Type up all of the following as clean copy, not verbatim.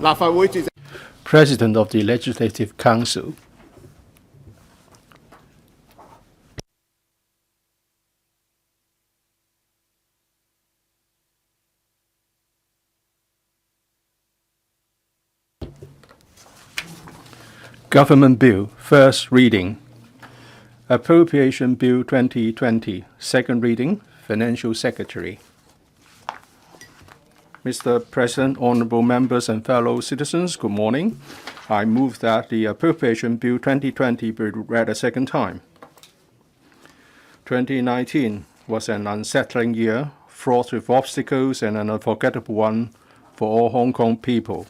立法會主席 President of the Legislative Council. Government Bill, first reading. Appropriation Bill 2020, second reading. Financial Secretary. Mr. President, honorable members and fellow citizens, good morning. I move that the Appropriation Bill 2020 be read a second time. 2019 was an unsettling year, fraught with obstacles and an unforgettable one for all Hong Kong people.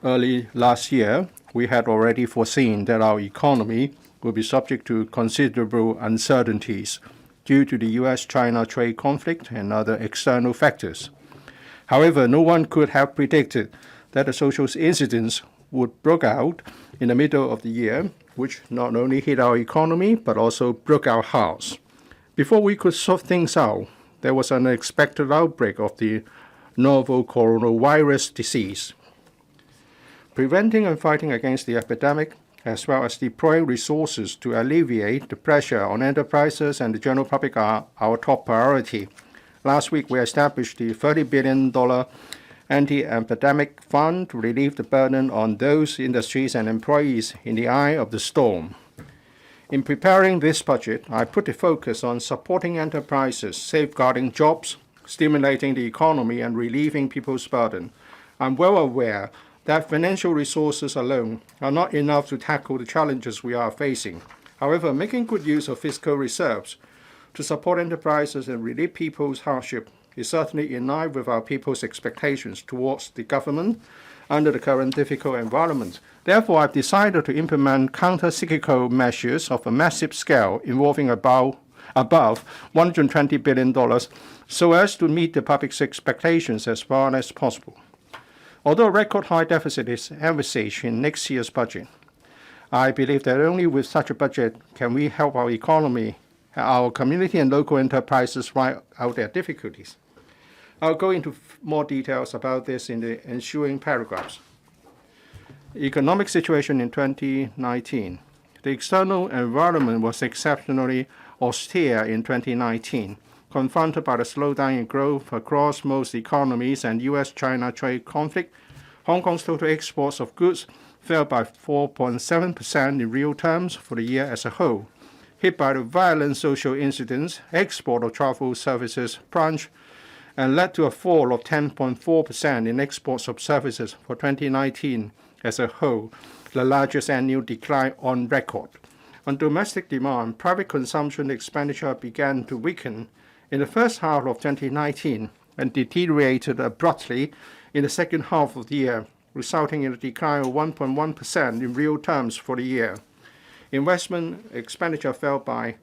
Early last year, we had already foreseen that our economy would be subject to considerable uncertainties due to the US-China trade conflict and other external factors. However, no one could have predicted that the social incidents would break out in the middle of the year, which not only hit our economy, but also broke our hearts. Before we could sort things out, there was an unexpected outbreak of the novel coronavirus disease. Preventing and fighting against the epidemic, as well as deploying resources to alleviate the pressure on enterprises and the general public are our top priority. Last week, we established the $30 billion anti-epidemic fund to relieve the burden on those industries and employees in the eye of the storm. In preparing this budget, I put the focus on supporting enterprises, safeguarding jobs, stimulating the economy, and relieving people's burden. I'm well aware that financial resources alone are not enough to tackle the challenges we are facing. However, making good use of fiscal reserves to support enterprises and relieve people's hardship is certainly in line with our people's expectations towards the government under the current difficult environment. Therefore, I've decided to implement counter-cyclical measures of a massive scale involving above $120 billion so as to meet the public's expectations as far as possible. Although a record high deficit is envisaged in next year's budget, I believe that only with such a budget can we help our economy, our community and local enterprises ride out their difficulties. I'll go into more details about this in the ensuing paragraphs. The economic situation in 2019. The external environment was exceptionally austere in 2019. Confronted by the slowdown in growth across most economies and US-China trade conflict, Hong Kong's total exports of goods fell by 4.7% in real terms for the year as a whole. Hit by the violent social incidents, export of travel services plunged and led to a fall of 10.4% in exports of services for 2019 as a whole, the largest annual decline on record. On domestic demand, private consumption expenditure began to weaken in the first half of 2019 and deteriorated abruptly in the second half of the year, resulting in a decline of 1.1% in real terms for the year. Investment expenditure fell by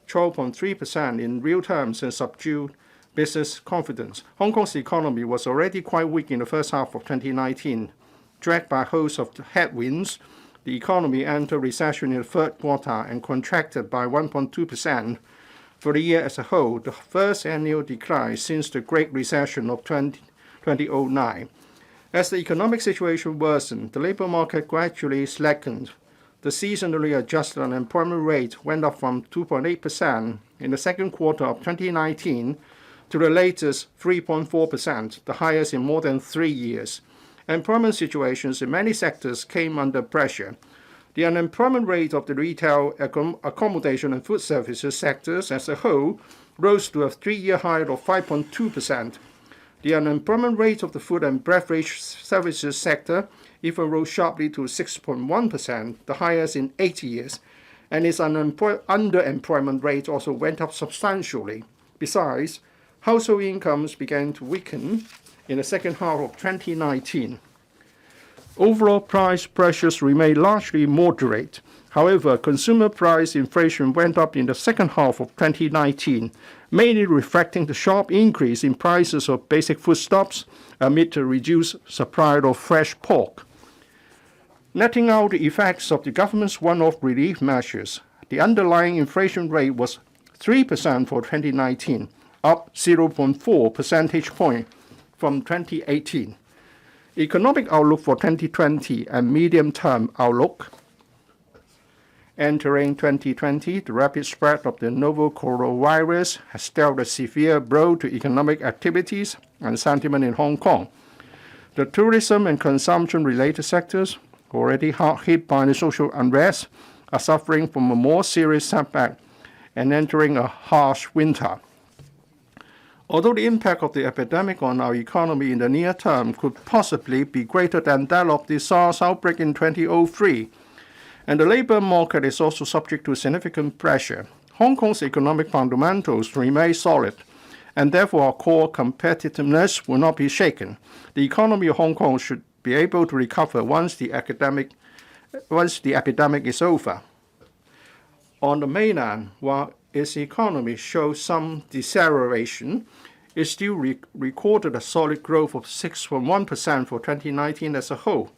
12.3% in real terms and subdued business confidence. Hong Kong's economy was already quite weak in the first half of 2019. Dragged by a host of headwinds, the economy entered recession in the third quarter and contracted by 1.2%. For the year as a whole, the first annual decline since the Great Recession of 2009. As the economic situation worsened, the labor market gradually slackened. The seasonally adjusted unemployment rate went up from 2.8% in the second quarter of 2019 to the latest 3.4%, the highest in more than 3 years. Employment situations in many sectors came under pressure. The unemployment rate of the retail, accommodation, and food services sectors as a whole rose to a 3-year high of 5.2%. The unemployment rate of the food and beverage services sector even rose sharply to 6.1%, the highest in 8 years, and its underemployment rate also went up substantially. Besides, household incomes began to weaken in the second half of 2019. Overall price pressures remain largely moderate. However, consumer price inflation went up in the second half of 2019, mainly reflecting the sharp increase in prices of basic foodstuffs amid the reduced supply of fresh pork. Netting out the effects of the government's one-off relief measures, the underlying inflation rate was 3% for 2019, up 0.4 percentage point from 2018. Economic outlook for 2020 and medium-term outlook. Entering 2020, the rapid spread of the novel coronavirus has dealt a severe blow to economic activities and sentiment in Hong Kong. The tourism and consumption-related sectors, already hard hit by the social unrest, are suffering from a more serious setback and entering a harsh winter. Although the impact of the epidemic on our economy in the near term could possibly be greater than that of the SARS outbreak in 2003, and the labor market is also subject to significant pressure, Hong Kong's economic fundamentals remain solid, and therefore our core competitiveness will not be shaken. The economy of Hong Kong should be able to recover once the epidemic is over. On the mainland, while its economy shows some deceleration, it still recorded a solid growth of 6.1% for 2019 as a whole.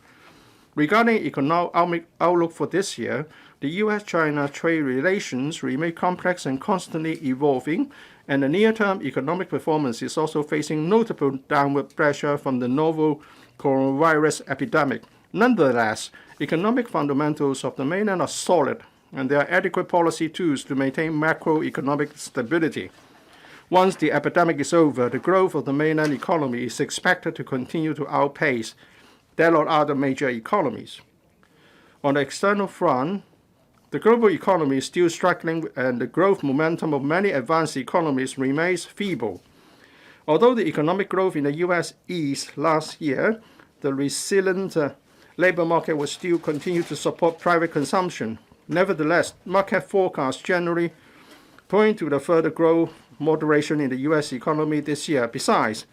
Regarding economic outlook for this year, the U.S.-China trade relations remain complex and constantly evolving, and the near-term economic performance is also facing notable downward pressure from the novel coronavirus epidemic. Nonetheless, economic fundamentals of the mainland are solid, and there are adequate policy tools to maintain macroeconomic stability. Once the epidemic is over, the growth of the mainland economy is expected to continue to outpace that of other major economies. On the external front, the global economy is still struggling, and the growth momentum of many advanced economies remains feeble. Although the economic growth in the U.S. eased last year, the resilient labor market will still continue to support private consumption. Nevertheless, market forecasts generally point to the further growth moderation in the U.S. economy this year. Besides,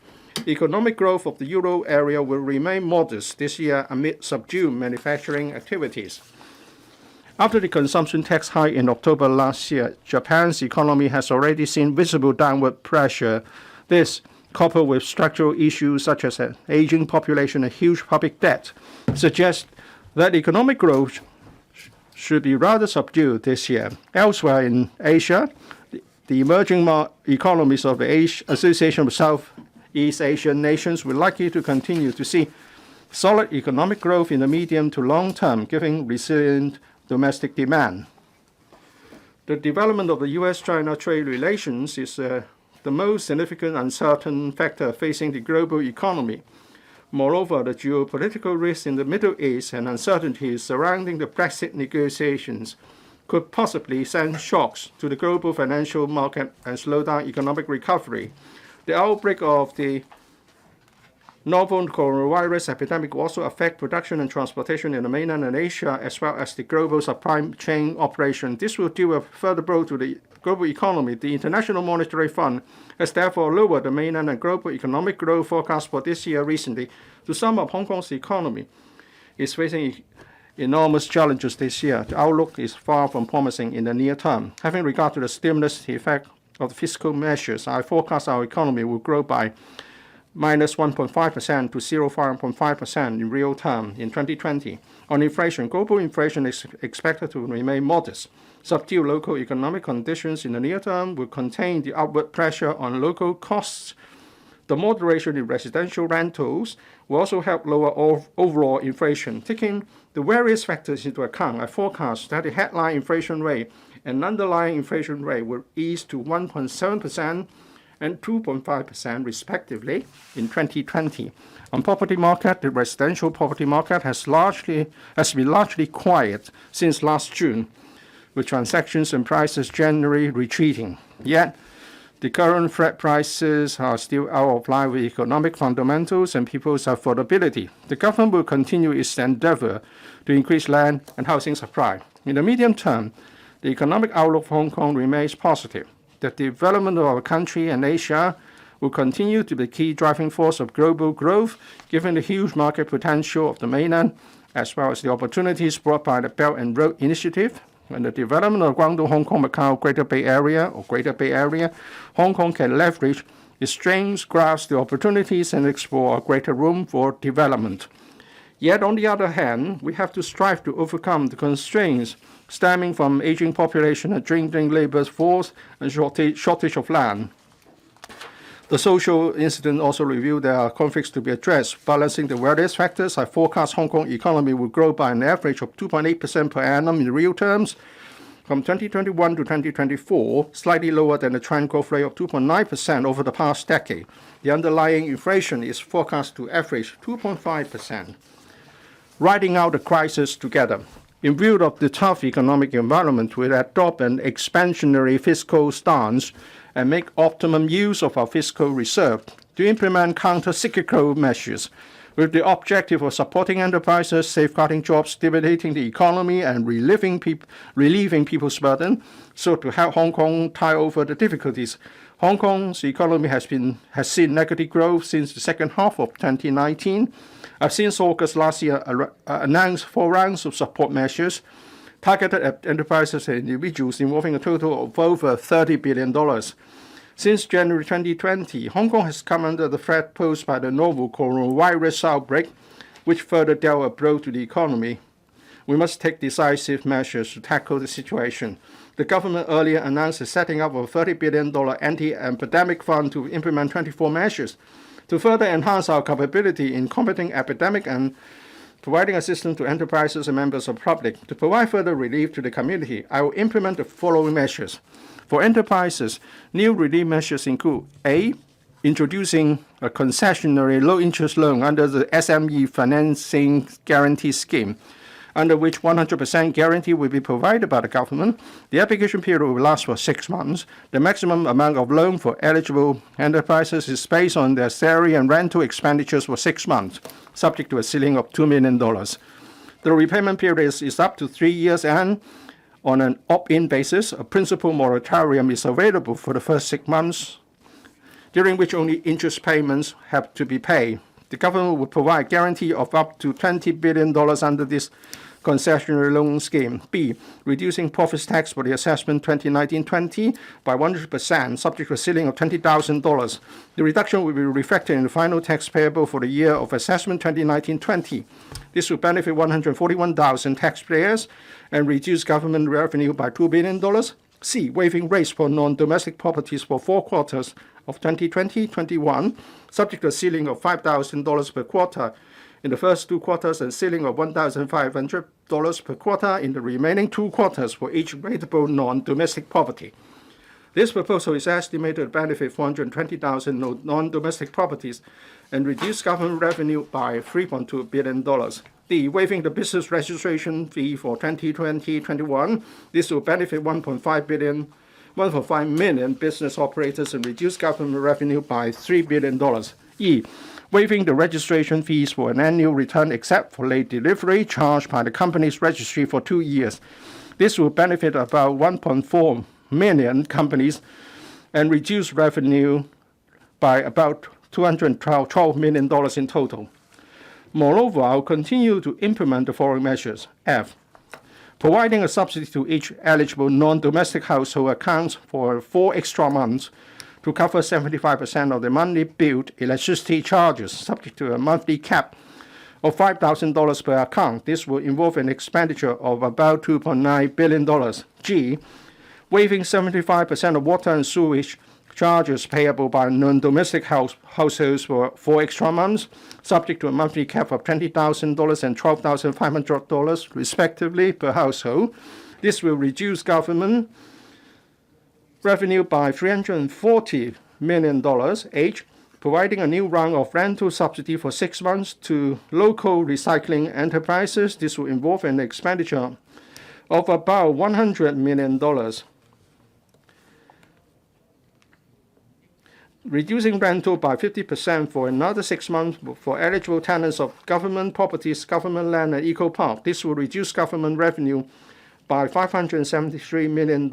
economic growth of the euro area will remain modest this year amid subdued manufacturing activities. After the consumption tax hike in October last year, Japan's economy has already seen visible downward pressure. This, coupled with structural issues such as an aging population and huge public debt, suggests that economic growth should be rather subdued this year. Elsewhere in Asia, the emerging economies of the Association of Southeast Asian Nations will likely to continue to see solid economic growth in the medium to long term, giving resilient domestic demand. The development of the U.S.-China trade relations is the most significant uncertain factor facing the global economy. Moreover, the geopolitical risks in the Middle East and uncertainties surrounding the Brexit negotiations could possibly send shocks to the global financial market and slow down economic recovery. The outbreak of the novel coronavirus epidemic will also affect production and transportation in the mainland and Asia, as well as the global supply chain operation. This will deal a further blow to the global economy. The International Monetary Fund has therefore lowered the mainland and global economic growth forecast for this year recently. To sum up, Hong Kong's economy is facing enormous challenges this year. The outlook is far from promising in the near term. Having regard to the stimulus effect of the fiscal measures, I forecast our economy will grow by minus 1.5% to 0.5% in real term in 2020. On inflation, global inflation is expected to remain modest. Subdued local economic conditions in the near term will contain the upward pressure on local costs. The moderation in residential rentals will also help lower overall inflation. Taking the various factors into account, I forecast that the headline inflation rate and underlying inflation rate will ease to 1.7% and 2.5% respectively in 2020. On property market, the residential property market has been largely quiet since last June, with transactions and prices generally retreating. Yet, the current flat prices are still out of line with economic fundamentals and people's affordability. The government will continue its endeavor to increase land and housing supply. In the medium term, the economic outlook for Hong Kong remains positive. The development of our country and Asia will continue to be the key driving force of global growth, given the huge market potential of the mainland, as well as the opportunities brought by the Belt and Road Initiative. And the development of Guangdong, Hong Kong, Macau, Greater Bay Area, Hong Kong can leverage its strengths, grasp the opportunities, and explore a greater room for development. Yet, on the other hand, we have to strive to overcome the constraints stemming from aging population and dwindling labor force and shortage of land. The social incident also revealed there are conflicts to be addressed. Balancing the various factors, I forecast Hong Kong economy will grow by an average of 2.8% per annum in real terms from 2021 to 2024, slightly lower than the trend growth rate of 2.9% over the past decade. The underlying inflation is forecast to average 2.5%. Riding out the crisis together. In view of the tough economic environment, we adopt an expansionary fiscal stance and make optimum use of our fiscal reserve to implement counter-cyclical measures with the objective of supporting enterprises, safeguarding jobs, stimulating the economy, and relieving people's burden, so to help Hong Kong tide over the difficulties. Hong Kong's economy has seen negative growth since the second half of 2019. Since August last year, announced 4 rounds of support measures targeted at enterprises and individuals involving a total of over $30 billion. Since January 2020, Hong Kong has come under the threat posed by the novel coronavirus outbreak, which further dealt a blow to the economy. We must take decisive measures to tackle the situation. The government earlier announced the setting up of a $30 billion anti-epidemic fund to implement 24 measures to further enhance our capability in combating epidemic and providing assistance to enterprises and members of the public. To provide further relief to the community, I will implement the following measures. For enterprises, new relief measures include A. Introducing a concessionary low-interest loan under the SME Financing Guarantee Scheme, under which 100% guarantee will be provided by the government. The application period will last for 6 months. The maximum amount of loan for eligible enterprises is based on their salary and rental expenditures for 6 months, subject to a ceiling of $2 million. The repayment period is up to 3 years, and on an opt-in basis, a principal moratorium is available for the first 6 months, during which only interest payments have to be paid. The government will provide guarantee of up to $20 billion under this concessionary loan scheme. B. Reducing profits tax for the assessment 2019-20 by 100%, subject to a ceiling of $20,000. The reduction will be reflected in the final tax payable for the year of assessment 2019-20. This will benefit 141,000 taxpayers and reduce government revenue by $2 billion. C. Waiving rates for non-domestic properties for 4 quarters of 2020-21, subject to a ceiling of $5,000 per quarter in the first 2 quarters and ceiling of $1,500 per quarter in the remaining 2 quarters for each rateable non-domestic property. This proposal is estimated to benefit 420,000 non-domestic properties and reduce government revenue by $3.2 billion. D. Waiving the business registration fee for 2020-21. This will benefit 1.5 million business operators and reduce government revenue by $3 billion. E. Waiving the registration fees for an annual return except for late delivery charged by the company's registry for 2 years. This will benefit about 1.4 million companies and reduce revenue by about $212 million in total. Moreover, I will continue to implement the following measures. F. Providing a subsidy to each eligible non-domestic household accounts for 4 extra months to cover 75% of the monthly billed electricity charges, subject to a monthly cap of $5,000 per account. This will involve an expenditure of about $2.9 billion. G. Waiving 75% of water and sewage charges payable by non-domestic households for 4 extra months, subject to a monthly cap of $20,000 and $12,500 respectively per household. This will reduce government revenue by $340 million. H. Providing a new round of rental subsidy for 6 months to local recycling enterprises. This will involve an expenditure of about $100 million. Reducing rental by 50% for another 6 months for eligible tenants of government properties, government land, and eco park. This will reduce government revenue by $573 million.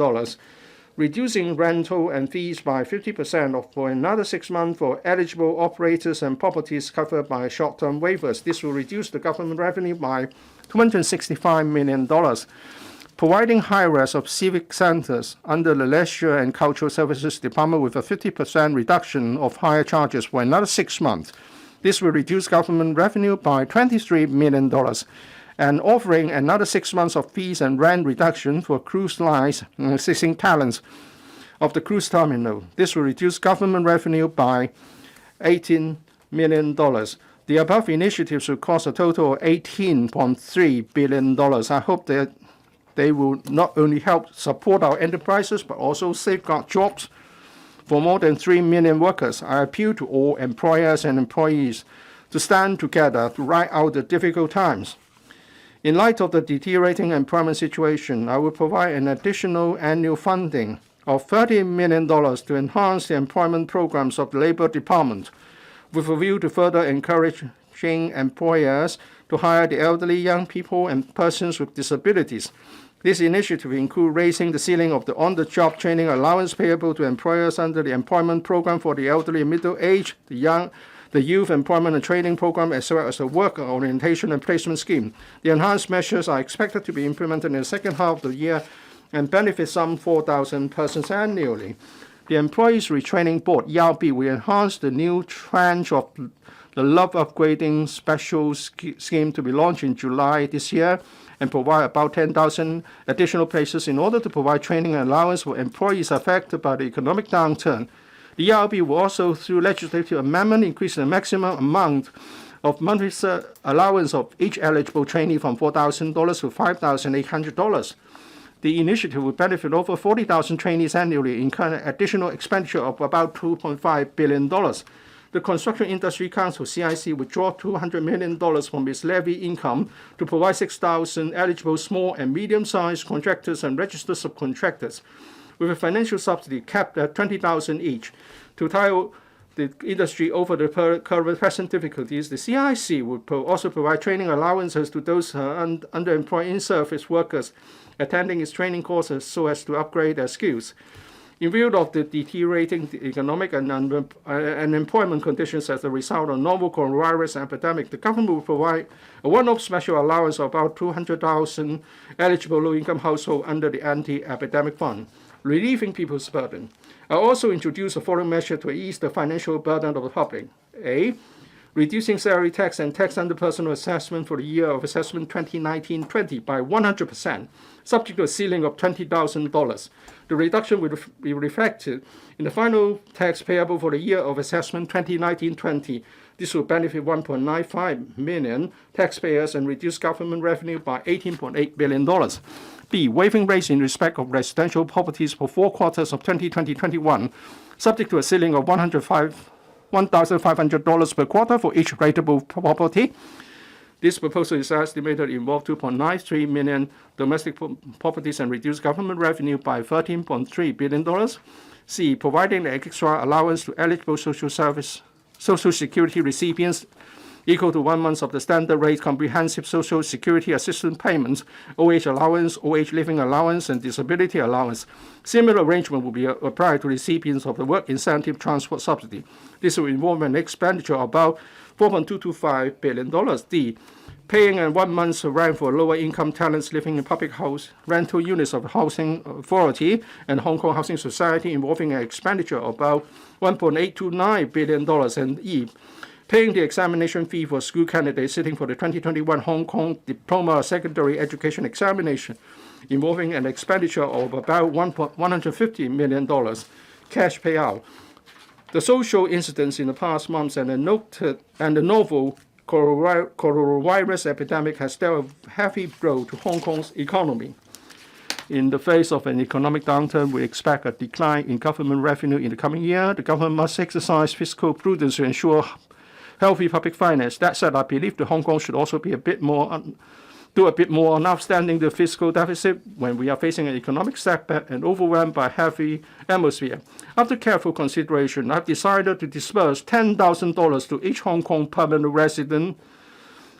Reducing rental and fees by 50% for another 6 months for eligible operators and properties covered by short-term waivers. This will reduce the government revenue by $265 million. Providing high-rise of civic centers under the Leisure and Cultural Services Department with a 50% reduction of hire charges for another 6 months. This will reduce government revenue by $23 million. And offering another 6 months of fees and rent reduction for cruise lines and assisting talents of the cruise terminal. This will reduce government revenue by $18 million. The above initiatives will cost a total of $18.3 billion. I hope that they will not only help support our enterprises, but also safeguard jobs for more than 3 million workers. I appeal to all employers and employees to stand together to ride out the difficult times. In light of the deteriorating employment situation, I will provide an additional annual funding of $30 million to enhance the employment programs of the Labor Department, with a view to further encouraging employers to hire the elderly, young people, and persons with disabilities. This initiative includes raising the ceiling of the on-the-job training allowance payable to employers under the employment program for the elderly and middle-aged, the youth employment and training program, as well as the work orientation and placement scheme. The enhanced measures are expected to be implemented in the second half of the year and benefit some 4,000 persons annually. The Employees Retraining Board, ERB, will enhance the new tranche of the Love Upgrading Special Scheme to be launched in July this year and provide about 10,000 additional places in order to provide training and allowance for employees affected by the economic downturn. The ERB will also, through legislative amendment, increase the maximum amount of monthly allowance of each eligible trainee from $4,000 to $5,800. The initiative will benefit over 40,000 trainees annually, incurring additional expenditure of about $2.5 billion. The Construction Industry Council, CIC, will draw $200 million from its levy income to provide 6,000 eligible small and medium-sized contractors and registered subcontractors, with a financial subsidy capped at $20,000 each. To tide the industry over the present difficulties, the CIC will also provide training allowances to those underemployed in-service workers attending its training courses so as to upgrade their skills. In view of the deteriorating economic and employment conditions as a result of novel coronavirus epidemic, the government will provide a one-off special allowance of about 200,000 eligible low-income households under the Anti-Epidemic Fund, relieving people's burden. I also introduce a following measure to ease the financial burden of the public. A. Reducing salary tax and tax under personal assessment for the year of assessment 2019-20 by 100%, subject to a ceiling of $20,000. The reduction will be reflected in the final tax payable for the year of assessment 2019-20. This will benefit 1.95 million taxpayers and reduce government revenue by $18.8 billion. B. Waiving rates in respect of residential properties for 4 quarters of 2020-21, subject to a ceiling of $1,500 per quarter for each rateable property. This proposal is estimated to involve 2.93 million domestic properties and reduce government revenue by $13.3 billion. C. Providing the extra allowance to eligible Social Security recipients equal to 1 month of the standard rate comprehensive Social Security assistance payments, OH allowance, OH living allowance, and disability allowance. Similar arrangement will be applied to recipients of the work incentive transport subsidy. This will involve an expenditure of about $4.225 billion. D. Paying a 1 month's rent for lower-income tenants living in public house rental units of the Housing Authority and Hong Kong Housing Society, involving an expenditure of about $1.829 billion. And E. Paying the examination fee for school candidates sitting for the 2021 Hong Kong Diploma Secondary Education Examination, involving an expenditure of about $150 million cash payout. The social incidents in the past months and the novel coronavirus epidemic has dealt a heavy blow to Hong Kong's economy. In the face of an economic downturn, we expect a decline in government revenue in the coming year. The government must exercise fiscal prudence to ensure healthy public finance. That said, I believe that Hong Kong should also be do a bit more on outstanding the fiscal deficit when we are facing an economic setback and overwhelmed by heavy atmosphere. After careful consideration, I've decided to disburse $10,000 to each Hong Kong permanent resident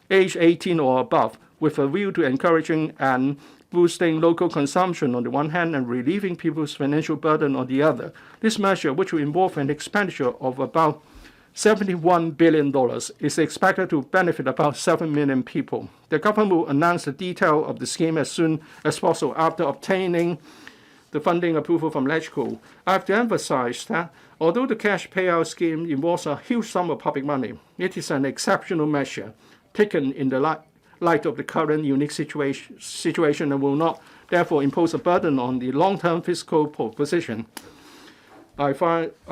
aged 18 or above, with a view to encouraging and boosting local consumption on the one hand and relieving people's financial burden on the other. This measure, which will involve an expenditure of about $71 billion, is expected to benefit about 7 million people. The government will announce the detail of the scheme as soon as possible after obtaining the funding approval from LegCo. I have to emphasize that although the cash payout scheme involves a huge sum of public money, it is an exceptional measure taken in the light of the current unique situation and will not therefore impose a burden on the long-term fiscal position. I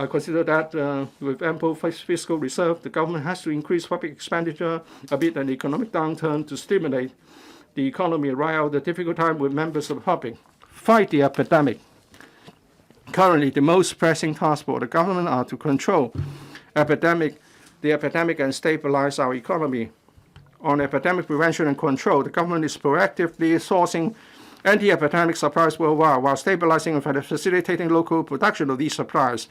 consider that with ample fiscal reserve, the government has to increase public expenditure amid an economic downturn to stimulate the economy right out the difficult time with members of the public. Fight the epidemic. Currently, the most pressing task for the government are to control the epidemic and stabilize our economy. On epidemic prevention and control, the government is proactively sourcing anti-epidemic supplies worldwide while stabilizing and facilitating local production of these supplies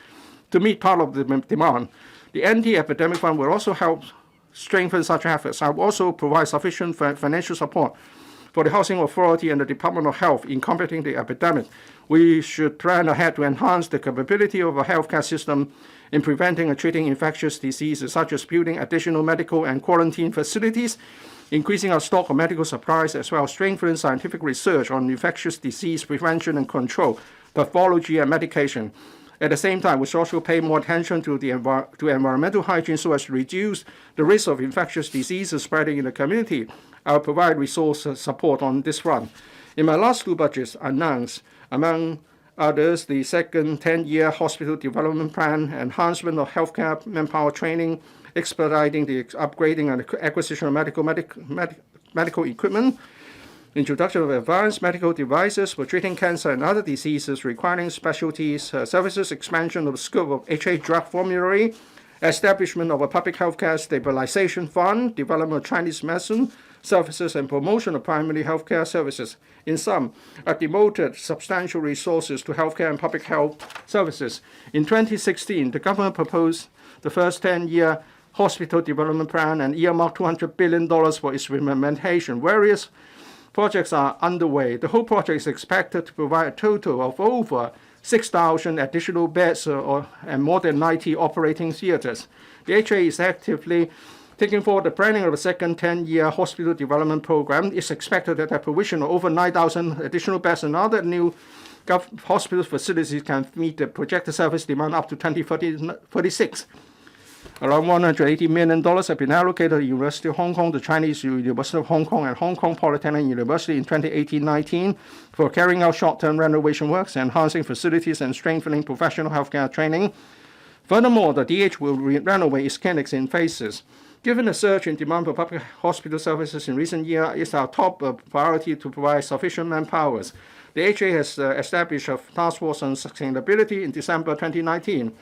to meet part of the demand. The anti-epidemic fund will also help strengthen such efforts. I will also provide sufficient financial support for the Housing Authority and the Department of Health in combating the epidemic. We should plan ahead to enhance the capability of our healthcare system in preventing and treating infectious diseases, such as building additional medical and quarantine facilities, increasing our stock of medical supplies, as well as strengthening scientific research on infectious disease prevention and control, pathology, and medication. At the same time, we should also pay more attention to environmental hygiene so as to reduce the risk of infectious diseases spreading in the community. I will provide resource support on this front. In my last two budgets, I announced, among others, the second 10-year hospital development plan, enhancement of healthcare manpower training, expediting the upgrading and acquisition of medical equipment, introduction of advanced medical devices for treating cancer and other diseases requiring specialties, services, expansion of the scope of HA drug formulary, establishment of a public healthcare stabilization fund, development of Chinese medicine services, and promotion of primary healthcare services. In sum, I devoted substantial resources to healthcare and public health services. In 2016, the government proposed the first 10-year hospital development plan and earmarked $200 billion for its implementation. Various projects are underway. The whole project is expected to provide a total of over 6,000 additional beds and more than 90 operating theaters. The HA is actively taking forward the planning of the second 10-year hospital development program. It's expected that the provision of over 9,000 additional beds and other new hospital facilities can meet the projected service demand up to 2036. Around $180 million have been allocated to the University of Hong Kong, the Chinese University of Hong Kong, and Hong Kong Polytechnic University in 2018-19 for carrying out short-term renovation works, enhancing facilities, and strengthening professional healthcare training. Furthermore, the DH will renovate its clinics in phases. Given the surge in demand for public hospital services in recent years, it's our top priority to provide sufficient manpower. The HA has established a task force on sustainability in December 2019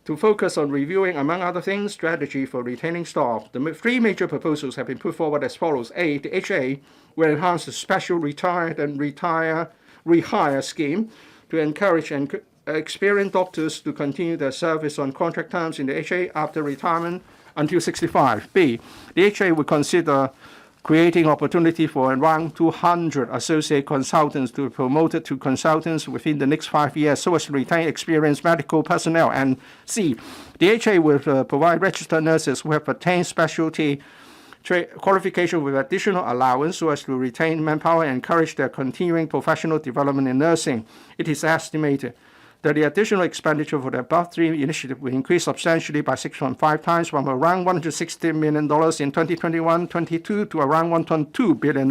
to focus on reviewing, among other things, strategy for retaining staff. The three major proposals have been put forward as follows. A, the HA will enhance the special retired and rehire scheme to encourage experienced doctors to continue their service on contract terms in the HA after retirement until 65. B, the HA will consider creating opportunity for around 200 associate consultants to be promoted to consultants within the next 5 years so as to retain experienced medical personnel. And C, the HA will provide registered nurses who have attained specialty qualification with additional allowance so as to retain manpower and encourage their continuing professional development in nursing. It is estimated that the additional expenditure for the above three initiatives will increase substantially by 6.5 times from around $160 million in 2021-22 to around $1.2 billion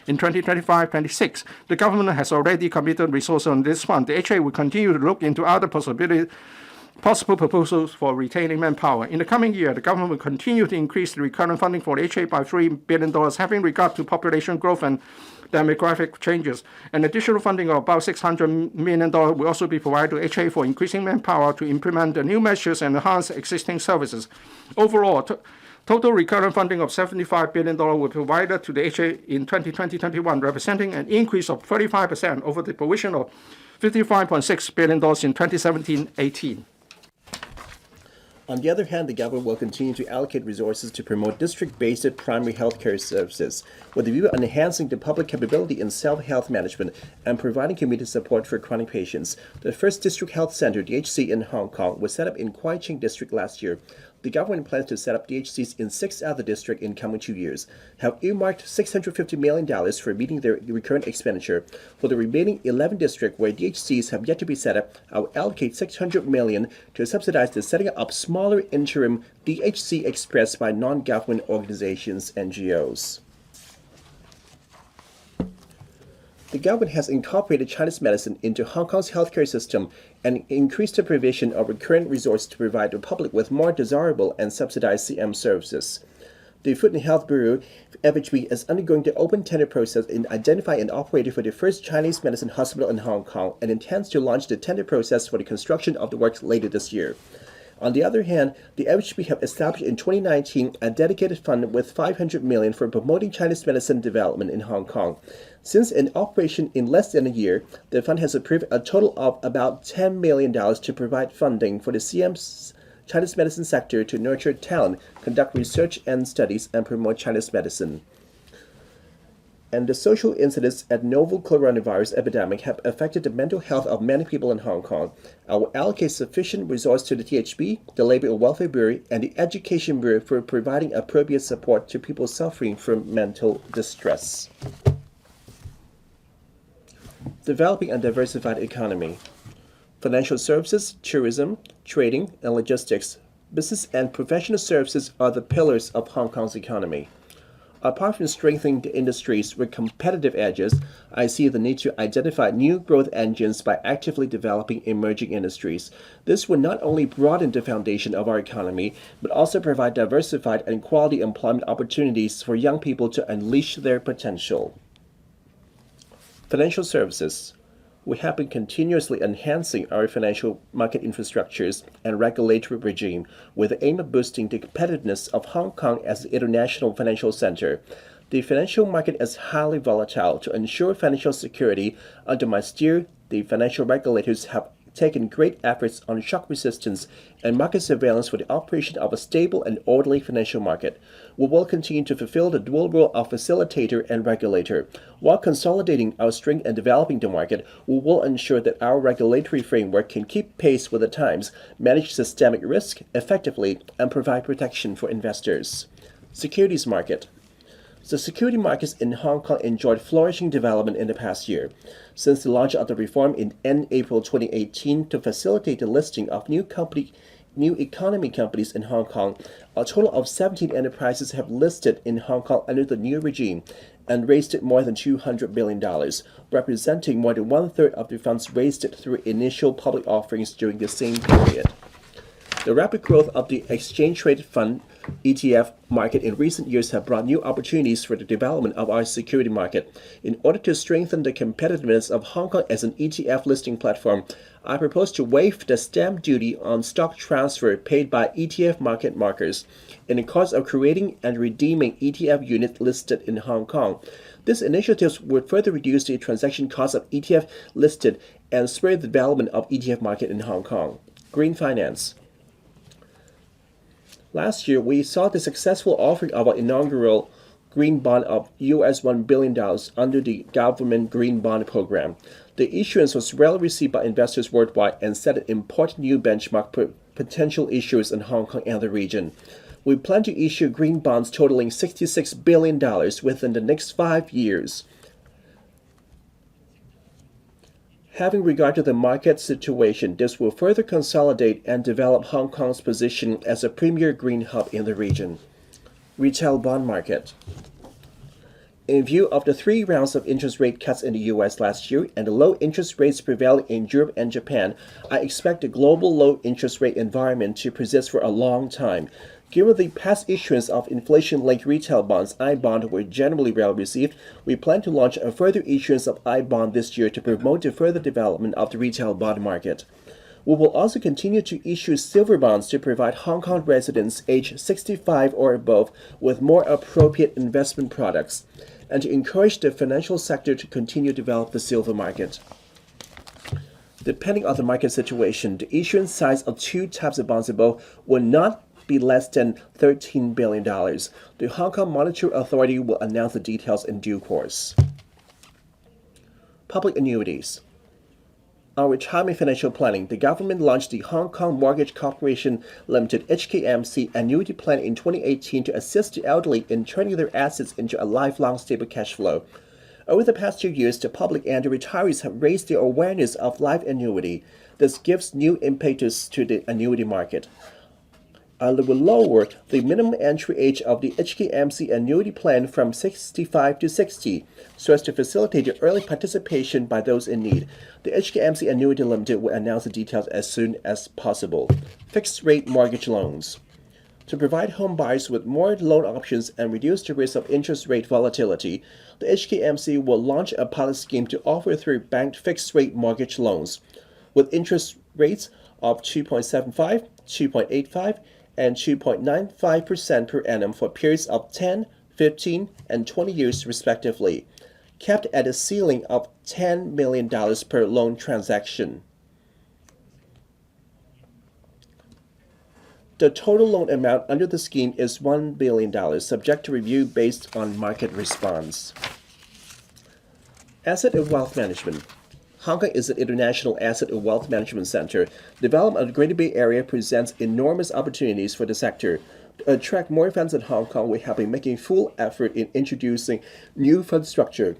in 2025-26. The government has already committed resources on this fund. The HA will continue to look into other possible proposals for retaining manpower. In the coming year, the government will continue to increase the recurrent funding for the HA by $3 billion, having regard to population growth and demographic changes. An additional funding of about $600 million will also be provided to HA for increasing manpower to implement the new measures and enhance existing services. Overall, total recurrent funding of $75 billion will be provided to the HA in 2020-21, representing an increase of 35% over the provision of $55.6 billion in 2017-18. On the other hand, the government will continue to allocate resources to promote district-based primary health care services, with a view on enhancing the public capability in self-health management and providing community support for chronic patients. The first district health center, DHC, in Hong Kong was set up in Kwai Ching District last year. The government plans to set up DHCs in 6 other districts in coming 2 years, have earmarked $650 million for meeting their recurrent expenditure. For the remaining 11 districts where DHCs have yet to be set up, I will allocate $600 million to subsidize the setting up of smaller interim DHC express by non-government organizations, NGOs. The government has incorporated Chinese medicine into Hong Kong's healthcare system and increased the provision of recurrent resources to provide the public with more desirable and subsidized CM services. The Food and Health Bureau, FHB, is undergoing the open tender process in identifying an operator for the first Chinese medicine hospital in Hong Kong and intends to launch the tender process for the construction of the works later this year. On the other hand, the FHB have established in 2019 a dedicated fund with $500 million for promoting Chinese medicine development in Hong Kong. Since in operation in less than a year, the fund has approved a total of about $10 million to provide funding for the CM's Chinese medicine sector to nurture talent, conduct research and studies, and promote Chinese medicine. And the social incidents at novel coronavirus epidemic have affected the mental health of many people in Hong Kong. I will allocate sufficient resources to the THB, the Labour and Welfare Bureau, and the Education Bureau for providing appropriate support to people suffering from mental distress. Developing a diversified economy. Financial services, tourism, trading, and logistics, business and professional services are the pillars of Hong Kong's economy. Apart from strengthening the industries with competitive edges, I see the need to identify new growth engines by actively developing emerging industries. This will not only broaden the foundation of our economy, but also provide diversified and quality employment opportunities for young people to unleash their potential. Financial services. We have been continuously enhancing our financial market infrastructures and regulatory regime with the aim of boosting the competitiveness of Hong Kong as an international financial center. The financial market is highly volatile. To ensure financial security, under my steer, the financial regulators have taken great efforts on shock resistance and market surveillance for the operation of a stable and orderly financial market. We will continue to fulfill the dual role of facilitator and regulator. While consolidating our strength and developing the market, we will ensure that our regulatory framework can keep pace with the times, manage systemic risk effectively, and provide protection for investors. Securities market. The security markets in Hong Kong enjoyed flourishing development in the past year. Since the launch of the reform in April 2018 to facilitate the listing of new economy companies in Hong Kong, a total of 17 enterprises have listed in Hong Kong under the new regime and raised more than $200 billion, representing more than one-third of the funds raised through initial public offerings during the same period. The rapid growth of the exchange-traded fund ETF market in recent years have brought new opportunities for the development of our security market. In order to strengthen the competitiveness of Hong Kong as an ETF listing platform, I propose to waive the stamp duty on stock transfer paid by ETF market makers in the course of creating and redeeming ETF units listed in Hong Kong. This initiative would further reduce the transaction cost of ETF listed and spur the development of ETF market in Hong Kong. Green finance. Last year, we saw the successful offering of our inaugural green bond of US $1 billion under the government green bond program. The issuance was well received by investors worldwide and set an important new benchmark for potential issuers in Hong Kong and the region. We plan to issue green bonds totaling $66 billion within the next 5 years. Having regard to the market situation, this will further consolidate and develop Hong Kong's position as a premier green hub in the region. Retail bond market. In view of the 3 rounds of interest rate cuts in the US last year and the low interest rates prevailing in Europe and Japan, I expect the global low interest rate environment to persist for a long time. Given the past issuance of inflation-linked retail bonds, I-bond were generally well received, we plan to launch a further issuance of I-bond this year to promote the further development of the retail bond market. We will also continue to issue silver bonds to provide Hong Kong residents aged 65 or above with more appropriate investment products, and to encourage the financial sector to continue to develop the silver market. Depending on the market situation, the issuance size of 2 types of bonds above will not be less than $13 billion. The Hong Kong Monetary Authority will announce the details in due course. Public annuities. On retirement financial planning, the government launched the Hong Kong Mortgage Corporation Limited (HKMC) annuity plan in 2018 to assist the elderly in turning their assets into a lifelong stable cash flow. Over the past 2 years, the public and the retirees have raised their awareness of life annuity. This gives new impetus to the annuity market. and it will lower the minimum entry age of the HKMC annuity plan from 65 to 60, so as to facilitate the early participation by those in need. The HKMC Annuity Limited will announce the details as soon as possible. Fixed-rate mortgage loans. To provide home buyers with more loan options and reduce the risk of interest rate volatility, the HKMC will launch a pilot scheme to offer through banked fixed-rate mortgage loans, with interest rates of 2.75, 2.85, and 2.95% per annum for periods of 10, 15, and 20 years respectively, capped at a ceiling of $10 million per loan transaction. The total loan amount under the scheme is $1 billion, subject to review based on market response. Asset and Wealth Management. Hong Kong is an international asset and wealth management center. Development of the Greater Bay Area presents enormous opportunities for the sector. To attract more funds in Hong Kong, we have been making full effort in introducing new fund structure,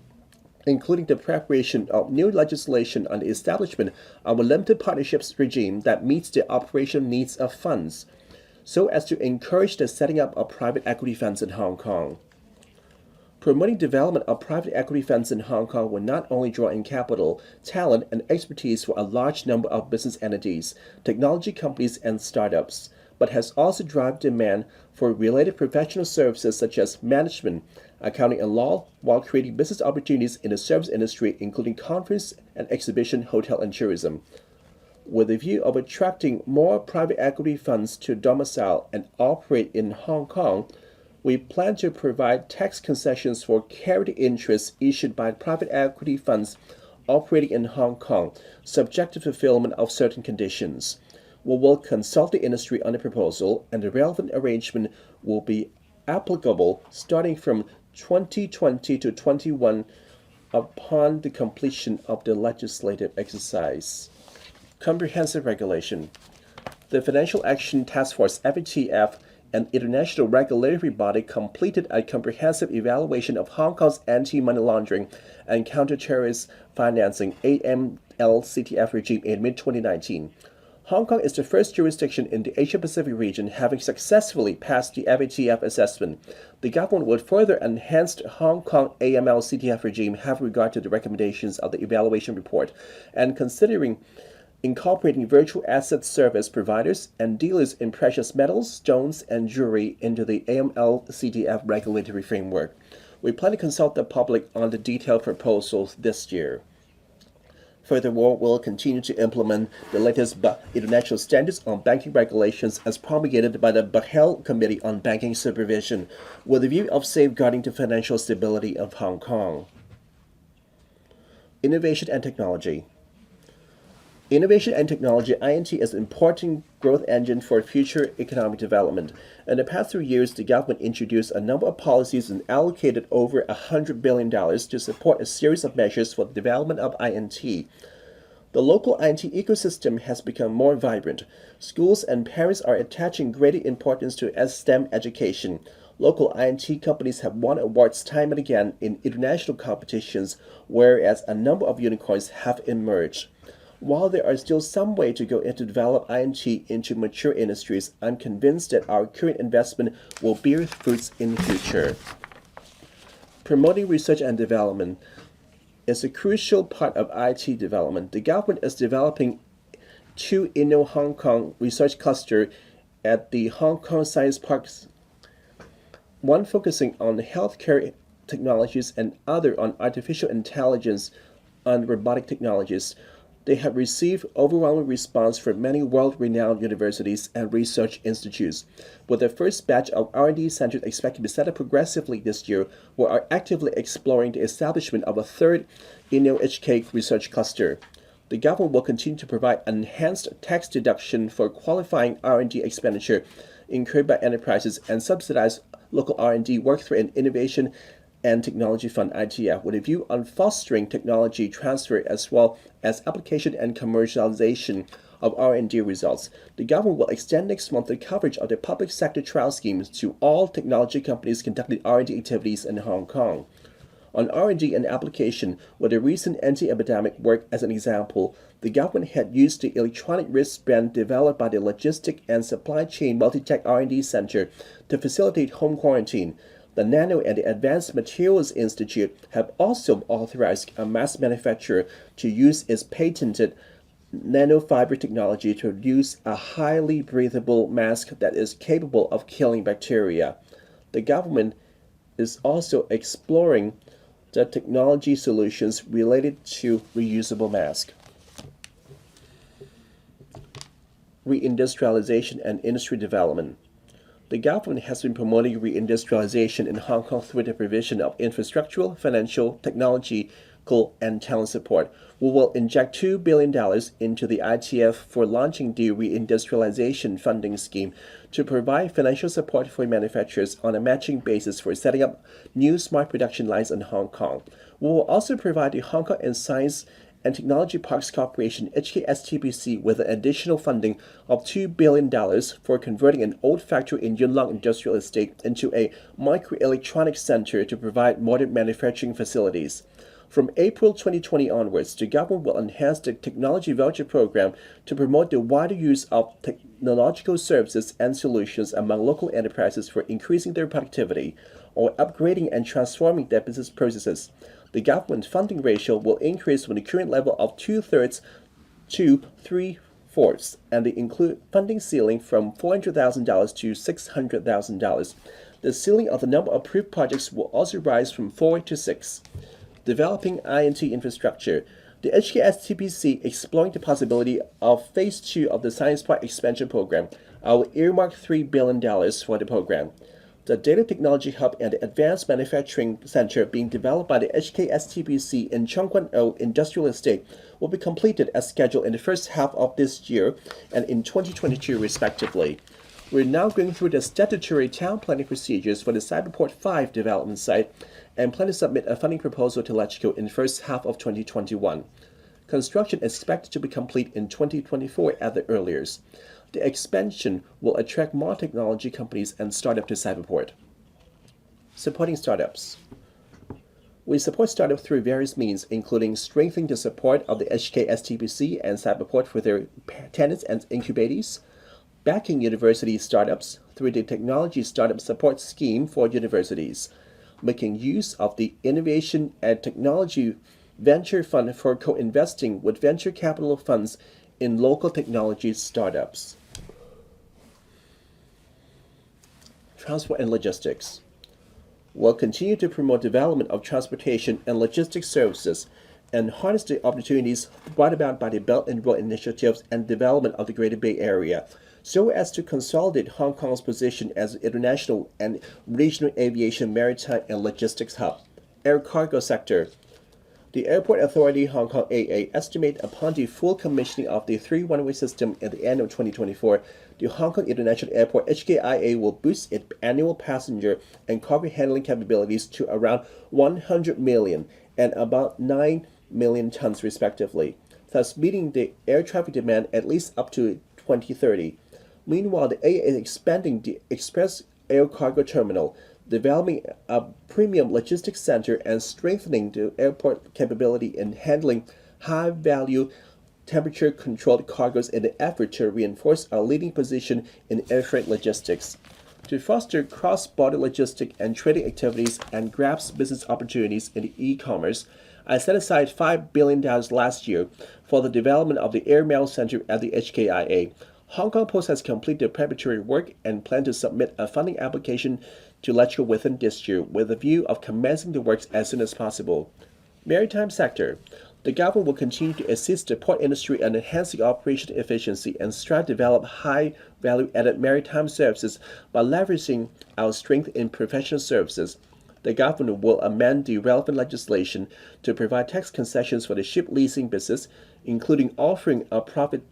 including the preparation of new legislation on the establishment of a limited partnerships regime that meets the operational needs of funds, so as to encourage the setting up of private equity funds in Hong Kong. Promoting development of private equity funds in Hong Kong will not only draw in capital, talent, and expertise for a large number of business entities, technology companies, and startups, but has also driven demand for related professional services such as management, accounting, and law, while creating business opportunities in the service industry, including conference and exhibition, hotel, and tourism. With a view of attracting more private equity funds to domicile and operate in Hong Kong, we plan to provide tax concessions for carried interests issued by private equity funds operating in Hong Kong, subject to fulfillment of certain conditions. We will consult the industry on the proposal, and the relevant arrangement will be applicable starting from 2020 to 21 upon the completion of the legislative exercise. Comprehensive regulation. The Financial Action Task Force, FATF, an international regulatory body, completed a comprehensive evaluation of Hong Kong's anti-money laundering and counter-terrorist financing (AML-CTF) regime in mid-2019. Hong Kong is the first jurisdiction in the Asia-Pacific region having successfully passed the FATF assessment. The government would further enhance the Hong Kong AML-CTF regime having regard to the recommendations of the evaluation report, and considering incorporating virtual asset service providers and dealers in precious metals, stones, and jewelry into the AML-CTF regulatory framework. We plan to consult the public on the detailed proposals this year. Furthermore, we'll continue to implement the latest international standards on banking regulations as promulgated by the Bahel Committee on Banking Supervision, with the view of safeguarding the financial stability of Hong Kong. Innovation and Technology. Innovation and technology, INT, is an important growth engine for future economic development. In the past 3 years, the government introduced a number of policies and allocated over $100 billion to support a series of measures for the development of INT. The local INT ecosystem has become more vibrant. Schools and parents are attaching greater importance to STEM education. Local INT companies have won awards time and again in international competitions, whereas a number of unicorns have emerged. While there are still some way to go to develop INT into mature industries, I'm convinced that our current investment will bear fruits in the future. Promoting research and development is a crucial part of IT development. The government is developing 2 Inno-Hong Kong research clusters at the Hong Kong Science Parks, one focusing on healthcare technologies and other on artificial intelligence and robotic technologies. They have received overwhelming response from many world-renowned universities and research institutes. With the first batch of R&D centers expected to be set up progressively this year, we are actively exploring the establishment of a 3rd Inno-HK research cluster. The government will continue to provide enhanced tax deduction for qualifying R&D expenditure incurred by enterprises and subsidize local R&D work through an innovation and Technology Fund (ITF) with a view on fostering technology transfer as well as application and commercialization of R&D results. The government will extend next month the coverage of the public sector trial schemes to all technology companies conducting R&D activities in Hong Kong. On R&D and application, with the recent anti-epidemic work as an example, the government had used the electronic wristband developed by the Logistic and Supply Chain Multi-Tech R&D Center to facilitate home quarantine. The Nano and the Advanced Materials Institute have also authorized a mass manufacturer to use its patented nanofiber technology to produce a highly breathable mask that is capable of killing bacteria. The government is also exploring the technology solutions related to reusable masks. Reindustrialization and industry development. The government has been promoting reindustrialization in Hong Kong through the provision of infrastructural, financial, technological, and talent support. We will inject $2 billion into the ITF for launching the reindustrialization funding scheme to provide financial support for manufacturers on a matching basis for setting up new smart production lines in Hong Kong. We will also provide the Hong Kong and Science and Technology Parks Corporation (HKSTPC) with an additional funding of $2 billion for converting an old factory in Yuen Long Industrial Estate into a microelectronics center to provide modern manufacturing facilities. From April 2020 onwards, the government will enhance the technology voucher program to promote the wider use of technological services and solutions among local enterprises for increasing their productivity or upgrading and transforming their business processes. The government funding ratio will increase from the current level of 2/3 to 3/4, and the include funding ceiling from $400,000 to $600,000. The ceiling of the number of approved projects will also rise from 4 to 6. Developing I&T infrastructure. The HKSTPC exploring the possibility of Phase 2 of the Science Park Expansion Program. I will earmark $3 billion for the program. The Data Technology Hub and the Advanced Manufacturing Center being developed by the HKSTPC in Chung Kwan O Industrial Estate will be completed as scheduled in the first half of this year and in 2022 respectively. We're now going through the statutory town planning procedures for the Cyberport 5 development site and plan to submit a funding proposal to LegCo in the first half of 2021. Construction is expected to be complete in 2024 at the earliest. The expansion will attract more technology companies and startups to Cyberport. Supporting startups. We support startups through various means, including strengthening the support of the HKSTPC and Cyberport for their tenants and incubators, backing university startups through the Technology Startup Support Scheme for universities, making use of the Innovation and Technology Venture Fund for co-investing with venture capital funds in local technology startups. Transport and logistics. We'll continue to promote development of transportation and logistics services and harness the opportunities brought about by the Belt and Road initiatives and development of the Greater Bay Area, so as to consolidate Hong Kong's position as an international and regional aviation, maritime, and logistics hub. Air cargo sector. The Airport Authority Hong Kong AA estimate upon the full commissioning of the 3-one-way system at the end of 2024, the Hong Kong International Airport HKIA will boost its annual passenger and cargo handling capabilities to around 100 million and about 9 million tons respectively, thus meeting the air traffic demand at least up to 2030. Meanwhile, the AA is expanding the Express Air Cargo Terminal, developing a premium logistics center and strengthening the airport capability in handling high-value temperature-controlled cargoes in an effort to reinforce our leading position in air freight logistics. To foster cross-border logistic and trading activities and grasp business opportunities in e-commerce, I set aside $5 billion last year for the development of the Air Mail Center at the HKIA. Hong Kong Post has completed preparatory work and plan to submit a funding application to LegCo within this year with a view of commencing the works as soon as possible. Maritime sector. The government will continue to assist the port industry in enhancing operational efficiency and strive to develop high value-added maritime services by leveraging our strength in professional services. The government will amend the relevant legislation to provide tax concessions for the ship leasing business, including offering a profit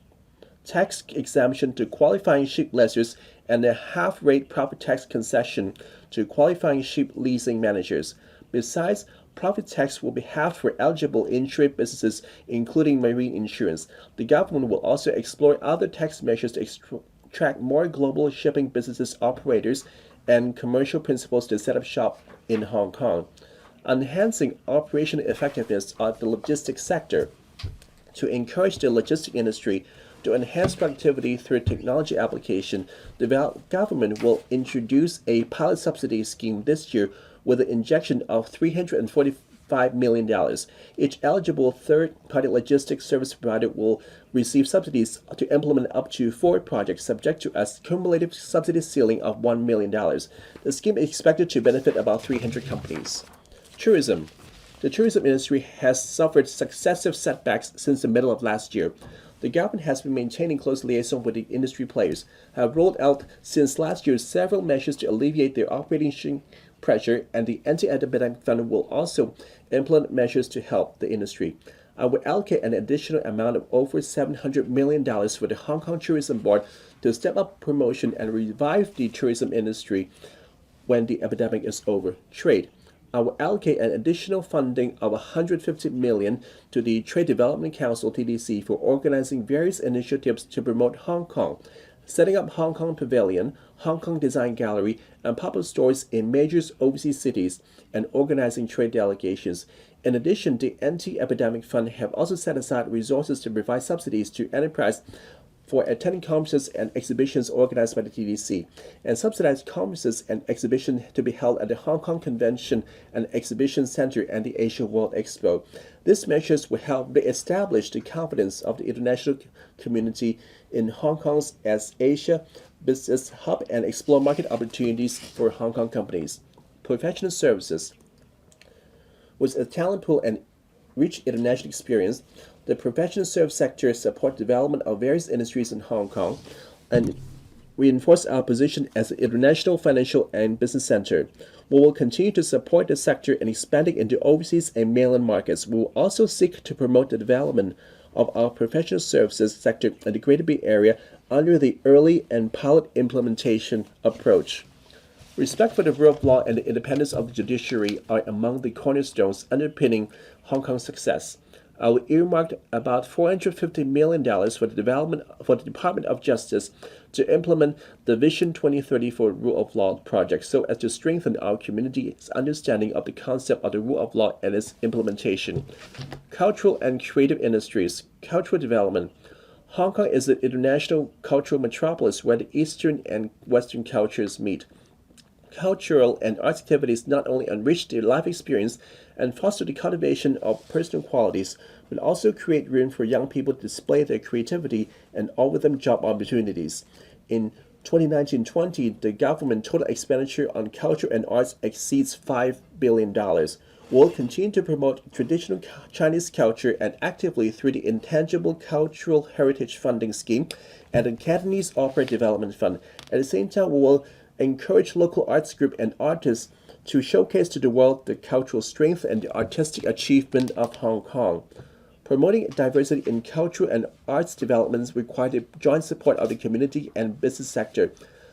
tax exemption to qualifying ship lessors and a half-rate profit tax concession to qualifying ship leasing managers. Besides, profit tax will be halved for eligible in-trade businesses, including marine insurance. The government will also explore other tax measures to attract more global shipping businesses operators and commercial principals to set up shop in Hong Kong. enhancing operational effectiveness of the logistics sector. To encourage the logistics industry to enhance productivity through technology application, the government will introduce a pilot subsidy scheme this year with an injection of $345 million. Each eligible third-party logistics service provider will receive subsidies to implement up to 4 projects subject to a cumulative subsidy ceiling of $1 million. The scheme is expected to benefit about 300 companies. Tourism. The tourism industry has suffered successive setbacks since the middle of last year. The government has been maintaining close liaison with the industry players, have rolled out since last year several measures to alleviate their operating pressure, and the anti-epidemic fund will also implement measures to help the industry. I will allocate an additional amount of over $700 million for the Hong Kong Tourism Board to step up promotion and revive the tourism industry when the epidemic is over. Trade. I will allocate an additional funding of $150 million to the Trade Development Council (TDC) for organizing various initiatives to promote Hong Kong, setting up Hong Kong Pavilion, Hong Kong Design Gallery, and pop-up stores in major overseas cities, and organizing trade delegations. In addition, the Anti-Epidemic Fund have also set aside resources to provide subsidies to enterprise for attending conferences and exhibitions organized by the TDC, and subsidized conferences and exhibitions to be held at the Hong Kong Convention and Exhibition Center and the Asia World Expo. These measures will help re-establish the confidence of the international community in Hong Kong as Asia business hub and explore market opportunities for Hong Kong companies. Professional services. With a talent pool and rich international experience, the professional service sector supports development of various industries in Hong Kong and reinforce our position as an international financial and business center. We will continue to support the sector in expanding into overseas and mainland markets. We will also seek to promote the development of our professional services sector in the Greater Bay Area under the early and pilot implementation approach. Respect for the rule of law and the independence of the judiciary are among the cornerstones underpinning Hong Kong's success. I will earmark about $450 million for the Department of Justice to implement the Vision 2034 Rule of Law project so as to strengthen our community's understanding of the concept of the rule of law and its implementation. Cultural and creative industries, cultural development. Hong Kong is an international cultural metropolis where the Eastern and Western cultures meet. Cultural and arts activities not only enrich the life experience and foster the cultivation of personal qualities, but also create room for young people to display their creativity and offer them job opportunities. In 2019-20, the government total expenditure on culture and arts exceeds $5 billion. We'll continue to promote traditional Chinese culture and actively through the Intangible Cultural Heritage Funding Scheme and the Cantonese Opera Development Fund. At the same time, we will encourage local arts groups and artists to showcase to the world the cultural strength and the artistic achievement of Hong Kong. Promoting diversity in cultural and arts developments require the joint support of the community and business sector.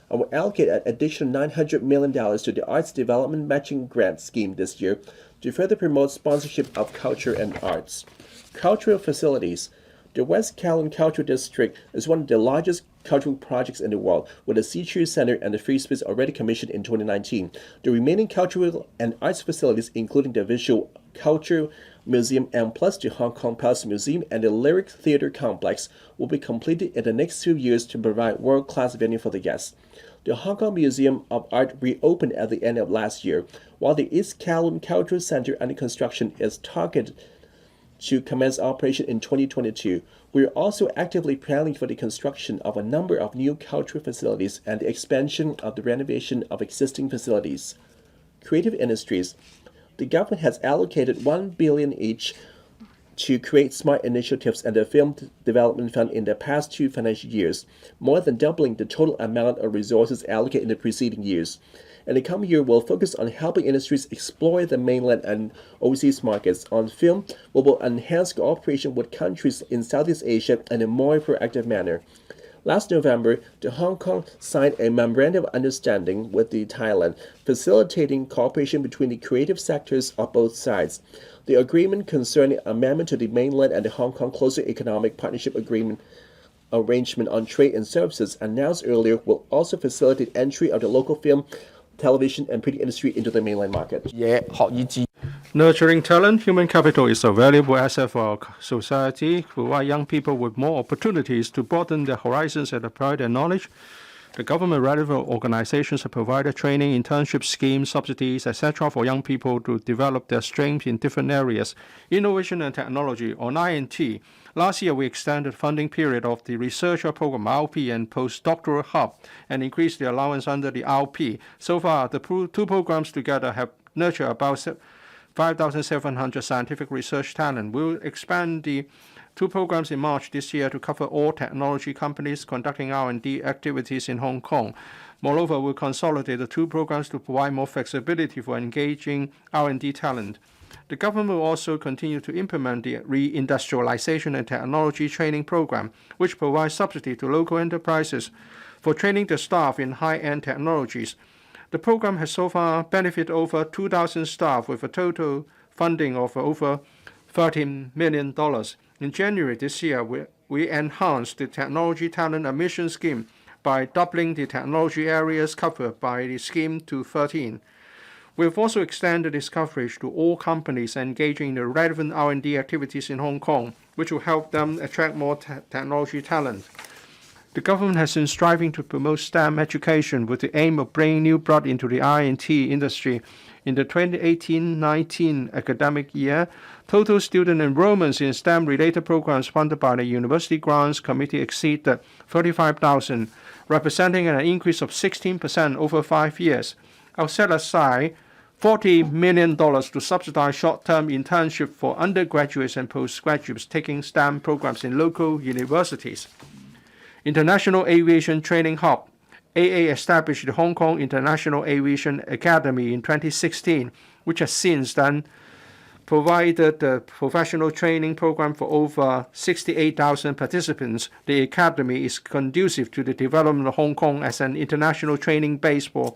I will allocate an additional $900 million to the Arts Development Matching Grant Scheme this year to further promote sponsorship of culture and arts. Cultural facilities. The West Kowloon Cultural District is one of the largest cultural projects in the world, with the Sea Center and the Free Space already commissioned in 2019. The remaining cultural and arts facilities, including the Visual Culture Museum and plus the Hong Kong Palace Museum and the Lyric Theatre Complex, will be completed in the next 2 years to provide world-class venue for the guests. The Hong Kong Museum of Art reopened at the end of last year, while the East Kowloon Cultural Center under construction is targeted to commence operation in 2022. We are also actively planning for the construction of a number of new cultural facilities and the expansion of the renovation of existing facilities. Creative industries. The government has allocated $1 billion each to create smart initiatives and the Film Development Fund in the past 2 financial years, more than doubling the total amount of resources allocated in the preceding years. In the coming year, we'll focus on helping industries explore the mainland and overseas markets. On film, we will enhance cooperation with countries in Southeast Asia in a more proactive manner. Last November, Hong Kong signed a memorandum of understanding with Thailand, facilitating cooperation between the creative sectors of both sides. The agreement concerning amendment to the mainland and the Hong Kong Closer Economic Partnership Agreement arrangement on trade and services announced earlier will also facilitate entry of the local film, television, and print industry into the mainland market. Nurturing talent, human capital is a valuable asset for our society. Provide young people with more opportunities to broaden their horizons and apply their knowledge. The government-relevant organizations have provided training, internship schemes, subsidies, etc. for young people to develop their strengths in different areas. Innovation and technology, on INT. Last year, we extended funding period of the researcher program RP and postdoctoral hub and increased the allowance under the RP. So far, the two programs together have nurtured about 5,700 scientific research talent. We'll expand the two programs in March this year to cover all technology companies conducting R&D activities in Hong Kong. Moreover, we'll consolidate the two programs to provide more flexibility for engaging R&D talent. The government will also continue to implement the Reindustrialization and Technology Training Program, which provides subsidy to local enterprises for training their staff in high-end technologies. The program has so far benefited over 2,000 staff with a total funding of over $13 million. In January this year, we enhanced the Technology Talent Admission Scheme by doubling the technology areas covered by the scheme to 13. We have also extended its coverage to all companies engaging in the relevant R&D activities in Hong Kong, which will help them attract more technology talent. The government has been striving to promote STEM education with the aim of bringing new blood into the R&T industry. In the 2018-19 academic year, total student enrollments in STEM-related programs funded by the University Grants Committee exceeded 35,000, representing an increase of 16% over 5 years. I'll set aside $40 million to subsidize short-term internship for undergraduates and postgraduates taking STEM programs in local universities. International Aviation Training Hub. AA established the Hong Kong International Aviation Academy in 2016, which has since then provided the professional training program for over 68,000 participants. The academy is conducive to the development of Hong Kong as an international training base for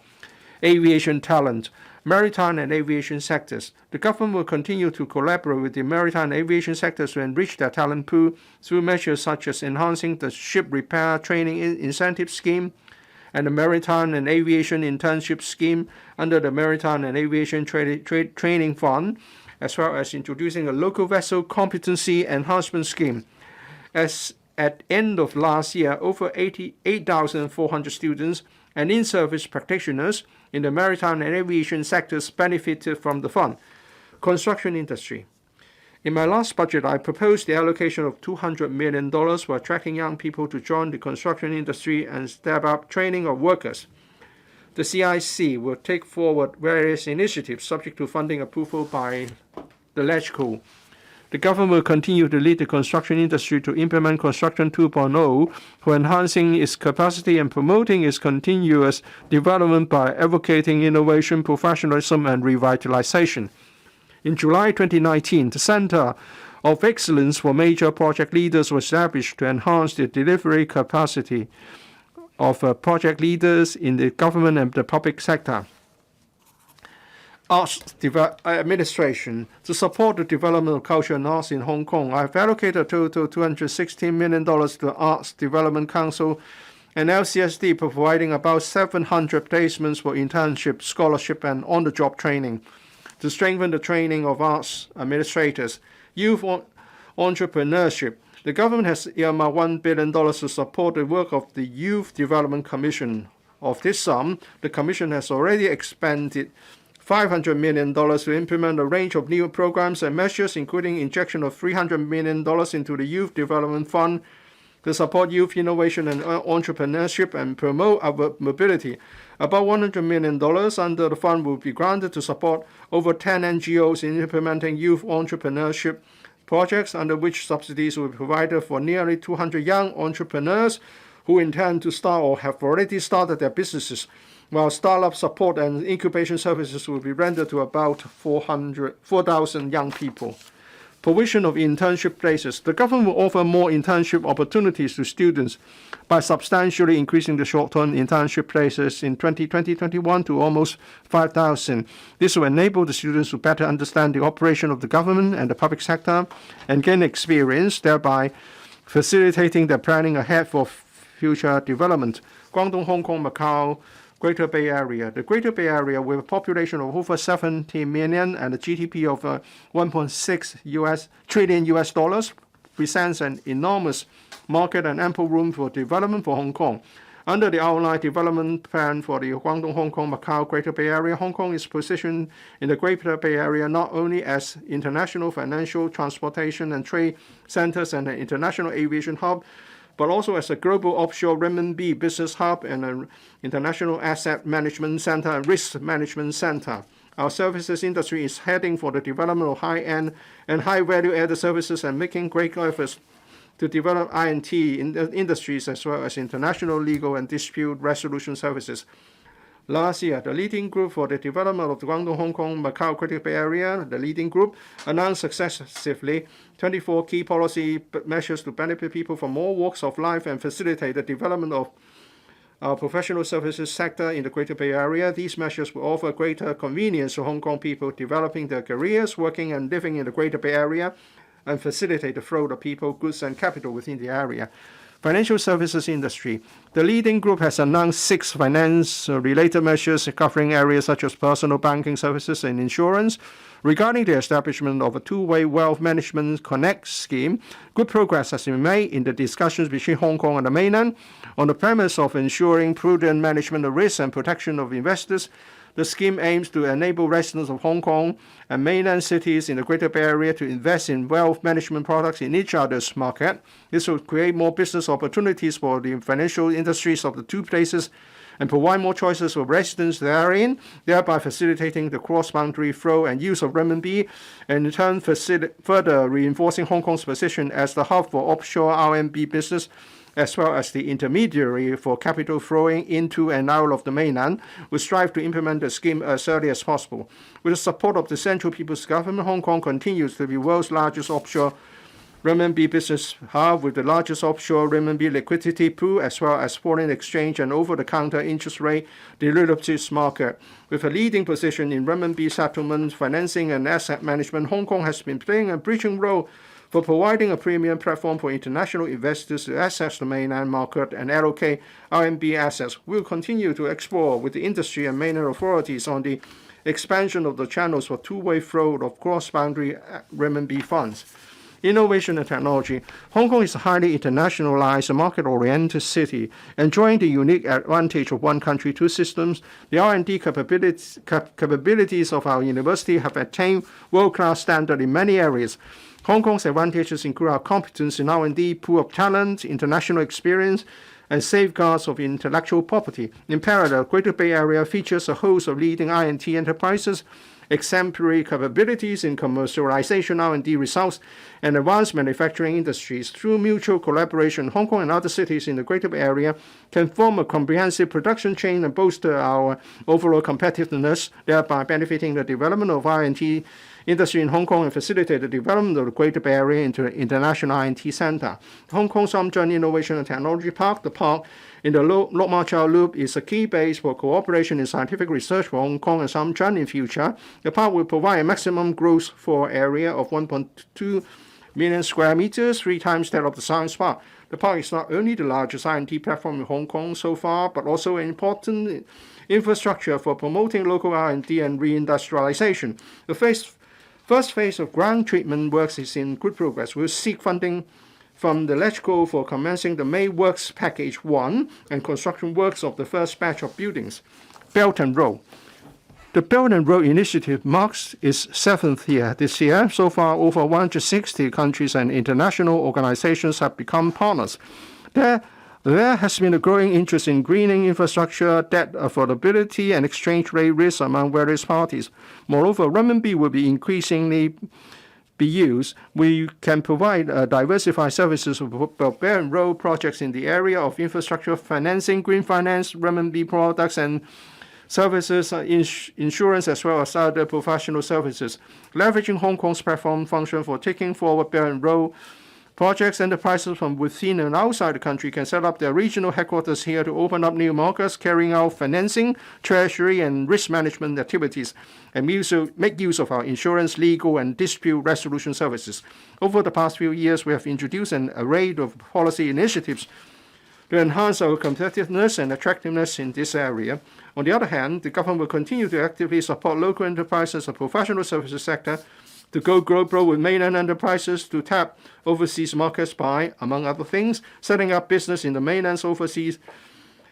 aviation talent, maritime and aviation sectors. The government will continue to collaborate with the maritime and aviation sectors to enrich their talent pool through measures such as enhancing the ship repair training incentive scheme and the Maritime and Aviation Internship Scheme under the Maritime and Aviation Training Fund, as well as introducing a local vessel competency enhancement scheme. As at end of last year, over 8,400 students and in-service practitioners in the maritime and aviation sectors benefited from the fund. Construction industry. In my last budget, I proposed the allocation of $200 million for attracting young people to join the construction industry and step up training of workers. The CIC will take forward various initiatives subject to funding approval by the LegCo. The government will continue to lead the construction industry to implement Construction 2.0 for enhancing its capacity and promoting its continuous development by advocating innovation, professionalism, and revitalization. In July 2019, the Center of Excellence for Major Project Leaders was established to enhance the delivery capacity of project leaders in the government and the public sector. Arts Administration. To support the development of culture and arts in Hong Kong, I have allocated a total $216 million to the Arts Development Council and LCSD, providing about 700 placements for internship, scholarship, and on-the-job training. To strengthen the training of arts administrators, youth entrepreneurship, the government has earmarked $1 billion to support the work of the Youth Development Commission. Of this sum, the Commission has already expended $500 million to implement a range of new programs and measures, including injection of $300 million into the Youth Development Fund to support youth innovation and entrepreneurship and promote upward mobility. About $100 million under the fund will be granted to support over 10 NGOs in implementing youth entrepreneurship projects, under which subsidies will be provided for nearly 200 young entrepreneurs who intend to start or have already started their businesses, while startup support and incubation services will be rendered to about 4,000 young people. Provision of internship places. The government will offer more internship opportunities to students by substantially increasing the short-term internship places in 2020-21 to almost 5,000. This will enable the students to better understand the operation of the government and the public sector and gain experience, thereby facilitating their planning ahead for future development. Guangdong, Hong Kong, Macau, Greater Bay Area. The Greater Bay Area, with a population of over 70 million and a GDP of 1.6 trillion US dollars, presents an enormous market and ample room for development for Hong Kong. Under the outline development plan for the Guangdong, Hong Kong, Macau Greater Bay Area, Hong Kong is positioned in the Greater Bay Area not only as international financial, transportation, and trade centers and an international aviation hub, but also as a global offshore renminbi business hub and an international asset management center and risk management center. Our services industry is heading for the development of high-end and high-value-added services and making great efforts to develop I&T industries as well as international legal and dispute resolution services. Last year, the leading group for the development of the Guangdong, Hong Kong, Macau Greater Bay Area, the leading group, announced successively 24 key policy measures to benefit people from all walks of life and facilitate the development of our professional services sector in the Greater Bay Area. These measures will offer greater convenience to Hong Kong people developing their careers, working and living in the Greater Bay Area, and facilitate the flow of people, goods, and capital within the area. Financial services industry. The leading group has announced 6 finance-related measures covering areas such as personal banking services and insurance. Regarding the establishment of a two-way wealth management connect scheme, good progress has been made in the discussions between Hong Kong and the mainland. On the premise of ensuring prudent management of risk and protection of investors, the scheme aims to enable residents of Hong Kong and mainland cities in the Greater Bay Area to invest in wealth management products in each other's market. This will create more business opportunities for the financial industries of the two places and provide more choices for residents therein, thereby facilitating the cross-boundary flow and use of renminbi, and in turn further reinforcing Hong Kong's position as the hub for offshore RMB business, as well as the intermediary for capital flowing into and out of the mainland. We strive to implement the scheme as early as possible. With the support of the Central People's Government, Hong Kong continues to be the world's largest offshore renminbi business hub with the largest offshore renminbi liquidity pool, as well as foreign exchange and over-the-counter interest rate derivatives market. With a leading position in renminbi settlement, financing, and asset management, Hong Kong has been playing a bridging role for providing a premium platform for international investors to access the mainland market and allocate RMB assets. We'll continue to explore with the industry and mainland authorities on the expansion of the channels for two-way flow of cross-boundary renminbi funds. Innovation and technology. Hong Kong is a highly internationalized, market-oriented city, enjoying the unique advantage of one country, two systems. The R&D capabilities of our university have attained world-class standard in many areas. Hong Kong's advantages include our competence in R&D, pool of talent, international experience, and safeguards of intellectual property. In parallel, Greater Bay Area features a host of leading I&T enterprises, exemplary capabilities in commercialization R&D results, and advanced manufacturing industries. Through mutual collaboration, Hong Kong and other cities in the Greater Bay Area can form a comprehensive production chain and bolster our overall competitiveness, thereby benefiting the development of R&D industry in Hong Kong and facilitate the development of the Greater Bay Area into an international I&T center. Hong Kong Shenzhen Innovation and Technology Park, the park in the Lok Ma Chau Loop, is a key base for cooperation in scientific research for Hong Kong and Shenzhen in future. The park will provide a maximum gross floor area of 1.2 million square meters, 3 times that of the Science Park. The park is not only the largest I&T platform in Hong Kong so far, but also an important infrastructure for promoting local R&D and reindustrialization. The first phase of ground treatment works is in good progress. We'll seek funding from the LegCo for commencing the May Works Package 1 and construction works of the first batch of buildings. Belt and Road. The Belt and Road Initiative marks its 7th year this year. So far, over 160 countries and international organizations have become partners. There has been a growing interest in greening infrastructure, debt affordability, and exchange rate risk among various parties. Moreover, renminbi will be increasingly be used. We can provide diversified services for Belt and Road projects in the area of infrastructure financing, green finance, renminbi products, and services, insurance, as well as other professional services. Leveraging Hong Kong's platform function for taking forward Belt and Road projects, enterprises from within and outside the country can set up their regional headquarters here to open up new markets, carrying out financing, treasury, and risk management activities, and make use of our insurance, legal, and dispute resolution services. Over the past few years, we have introduced an array of policy initiatives to enhance our competitiveness and attractiveness in this area. On the other hand, the government will continue to actively support local enterprises and professional services sector to go global with mainland enterprises to tap overseas markets by, among other things, setting up business in the mainland's overseas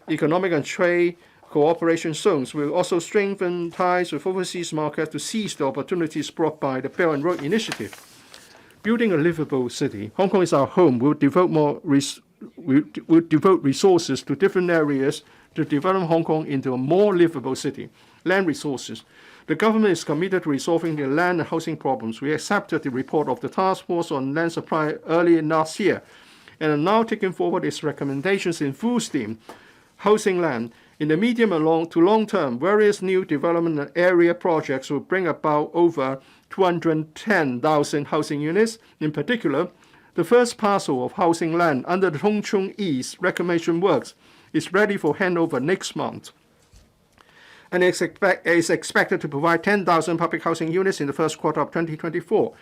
economic and trade cooperation zones. Will also strengthen ties with overseas markets to seize the opportunities brought by the Belt and Road Initiative. Building a livable city. Hong Kong is our home. We'll devote resources to different areas to develop Hong Kong into a more livable city. Land resources. The government is committed to resolving the land and housing problems. We accepted the report of the Task Force on Land Supply early last year and are now taking forward its recommendations in full steam. Housing land. In the medium and long term, various new development area projects will bring about over 210,000 housing units. In particular, the first parcel of housing land under the Tung Chung East reclamation works is ready for handover next month, and is expected to provide 10,000 public housing units in the first quarter of 2024.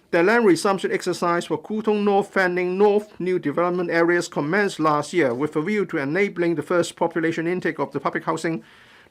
The land resumption exercise for Kwu Tung North, Fanning North new development areas commenced last year with a view to enabling the first population intake of the public housing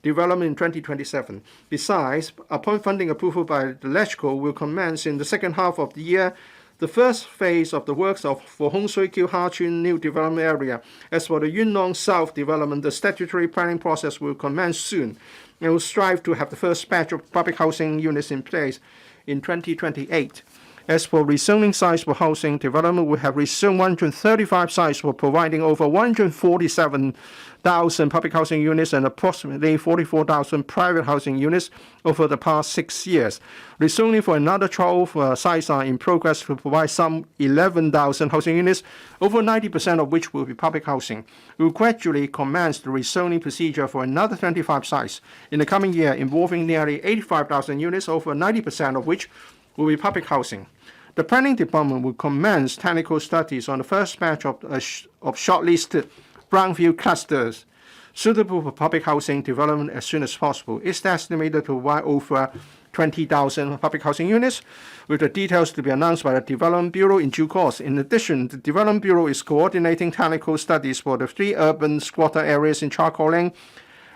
development in 2027. Besides, upon funding approval by the LegCo will commence in the second half of the year the first phase of the works for Hong Shui Kiu Ha Chun new development area. As for the Yuen Long South development, the statutory planning process will commence soon and will strive to have the first batch of public housing units in place in 2028. As for rezoning sites for housing development, we have rezoned 135 sites for providing over 147,000 public housing units and approximately 44,000 private housing units over the past 6 years. Rezoning for another 12 sites are in progress to provide some 11,000 housing units, over 90% of which will be public housing. We will gradually commence the rezoning procedure for another 25 sites in the coming year, involving nearly 85,000 units, over 90% of which will be public housing. The Planning Department will commence technical studies on the first batch of shortlisted brownfield clusters suitable for public housing development as soon as possible. It's estimated to provide over 20,000 public housing units, with the details to be announced by the Development Bureau in due course. In addition, the Development Bureau is coordinating technical studies for the 3 urban squatter areas in Char Kwai Leung,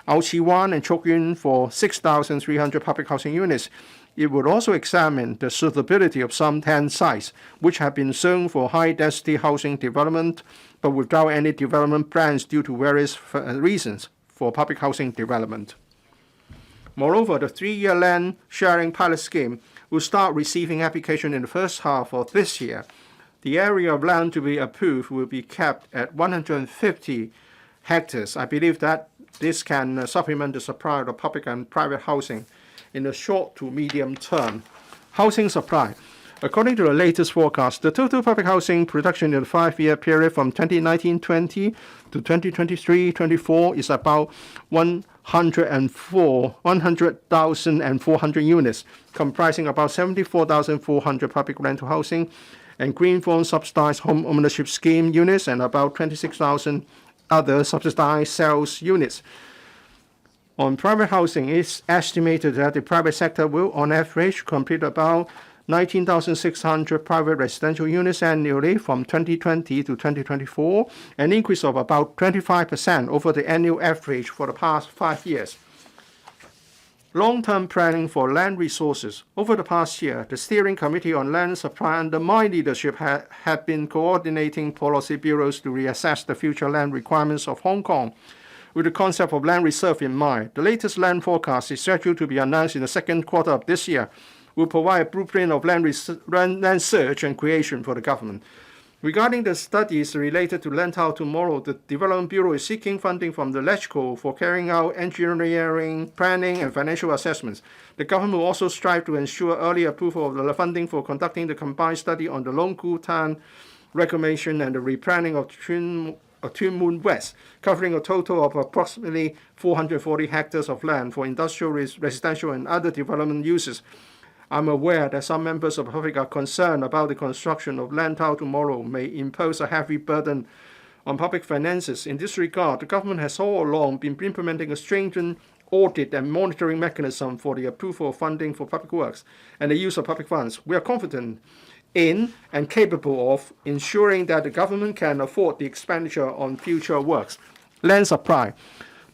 Ao Chi Wan, and Chok Yuen for 6,300 public housing units. It would also examine the suitability of some 10 sites, which have been zoned for high-density housing development, but without any development plans due to various reasons for public housing development. Moreover, the 3-year land sharing pilot scheme will start receiving application in the first half of this year. The area of land to be approved will be kept at 150 hectares. I believe that this can supplement the supply of public and private housing in the short to medium term. Housing supply. According to the latest forecast, the total public housing production in the 5-year period from 2019-20 to 2023-24 is about 100,400 units, comprising about 74,400 public rental housing and green form subsidized home ownership scheme units and about 26,000 other subsidized sales units. On private housing, it's estimated that the private sector will, on average, complete about 19,600 private residential units annually from 2020 to 2024, an increase of about 25% over the annual average for the past 5 years. Long-term planning for land resources. Over the past year, the Steering Committee on Land Supply under my leadership had been coordinating policy bureaus to reassess the future land requirements of Hong Kong, with the concept of land reserve in mind. The latest land forecast is scheduled to be announced in the second quarter of this year. Will provide a blueprint of land search and creation for the government. Regarding the studies related to Lantau Tomorrow, the Development Bureau is seeking funding from the LegCo for carrying out engineering, planning, and financial assessments. The government will also strive to ensure early approval of the funding for conducting the combined study on the Long Kwu Tan reclamation and the replanning of Tuen Mun West, covering a total of approximately 440 hectares of land for industrial, residential, and other development uses. I'm aware that some members of the public are concerned about the construction of Lantau Tomorrow may impose a heavy burden on public finances. In this regard, the government has all along been implementing a stringent audit and monitoring mechanism for the approval of funding for public works and the use of public funds. We are confident in and capable of ensuring that the government can afford the expenditure on future works. Land supply.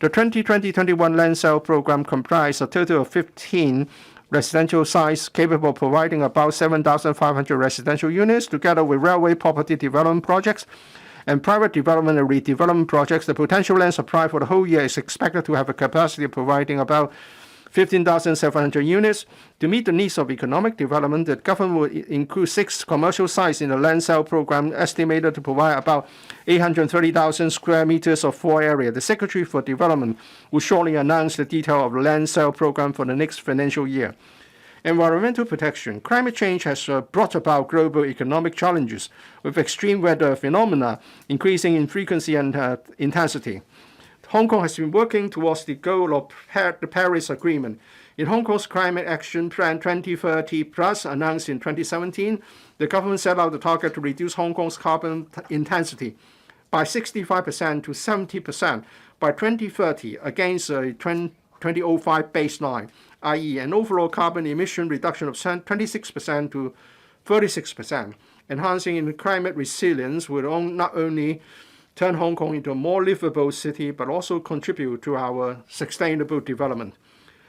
The 2020-21 land sale program comprised a total of 15 residential sites capable of providing about 7,500 residential units, together with railway property development projects and private development and redevelopment projects. The potential land supply for the whole year is expected to have a capacity of providing about 15,700 units. To meet the needs of economic development, the government will include 6 commercial sites in the land sale program, estimated to provide about 830,000 square meters of floor area. The Secretary for Development will shortly announce the detail of the land sale program for the next financial year. Environmental protection. Climate change has brought about global economic challenges, with extreme weather phenomena increasing in frequency and intensity. Hong Kong has been working towards the goal of the Paris Agreement. In Hong Kong's Climate Action Plan 2030 Plus, announced in 2017, the government set out the target to reduce Hong Kong's carbon intensity by 65% to 70% by 2030 against a 2005 baseline, i.e. an overall carbon emission reduction of 26% to 36%. Enhancing climate resilience will not only turn Hong Kong into a more livable city, but also contribute to our sustainable development.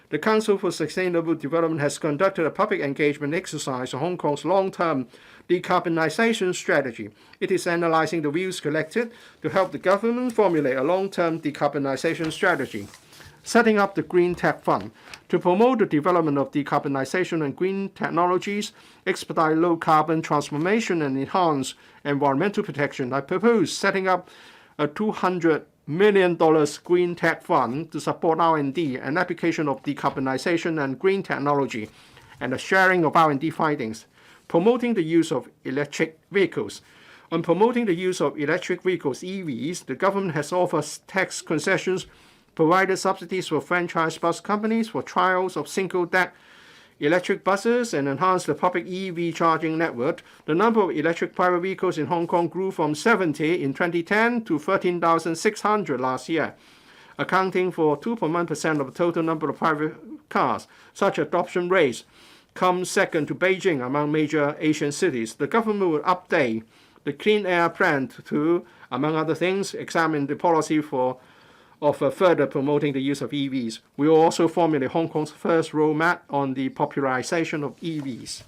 The Council for Sustainable Development has conducted a public engagement exercise on Hong Kong's long-term decarbonization strategy. It is analyzing the views collected to help the government formulate a long-term decarbonization strategy. Setting up the Green Tech Fund to promote the development of decarbonization and green technologies, expedite low-carbon transformation, and enhance environmental protection. I propose setting up a $200 million Green Tech Fund to support R&D and application of decarbonization and green technology, and the sharing of R&D findings. Promoting the use of electric vehicles. On promoting the use of electric vehicles, EVs, the government has offered tax concessions, provided subsidies for franchise bus companies for trials of single-deck electric buses, and enhanced the public EV charging network. The number of electric private vehicles in Hong Kong grew from 70 in 2010 to 13,600 last year, accounting for 2.1% of the total number of private cars. Such adoption rates come second to Beijing among major Asian cities. The government will update the Clean Air Plan to, among other things, examine the policy of further promoting the use of EVs. We will also formulate Hong Kong's first roadmap on the popularization of EVs.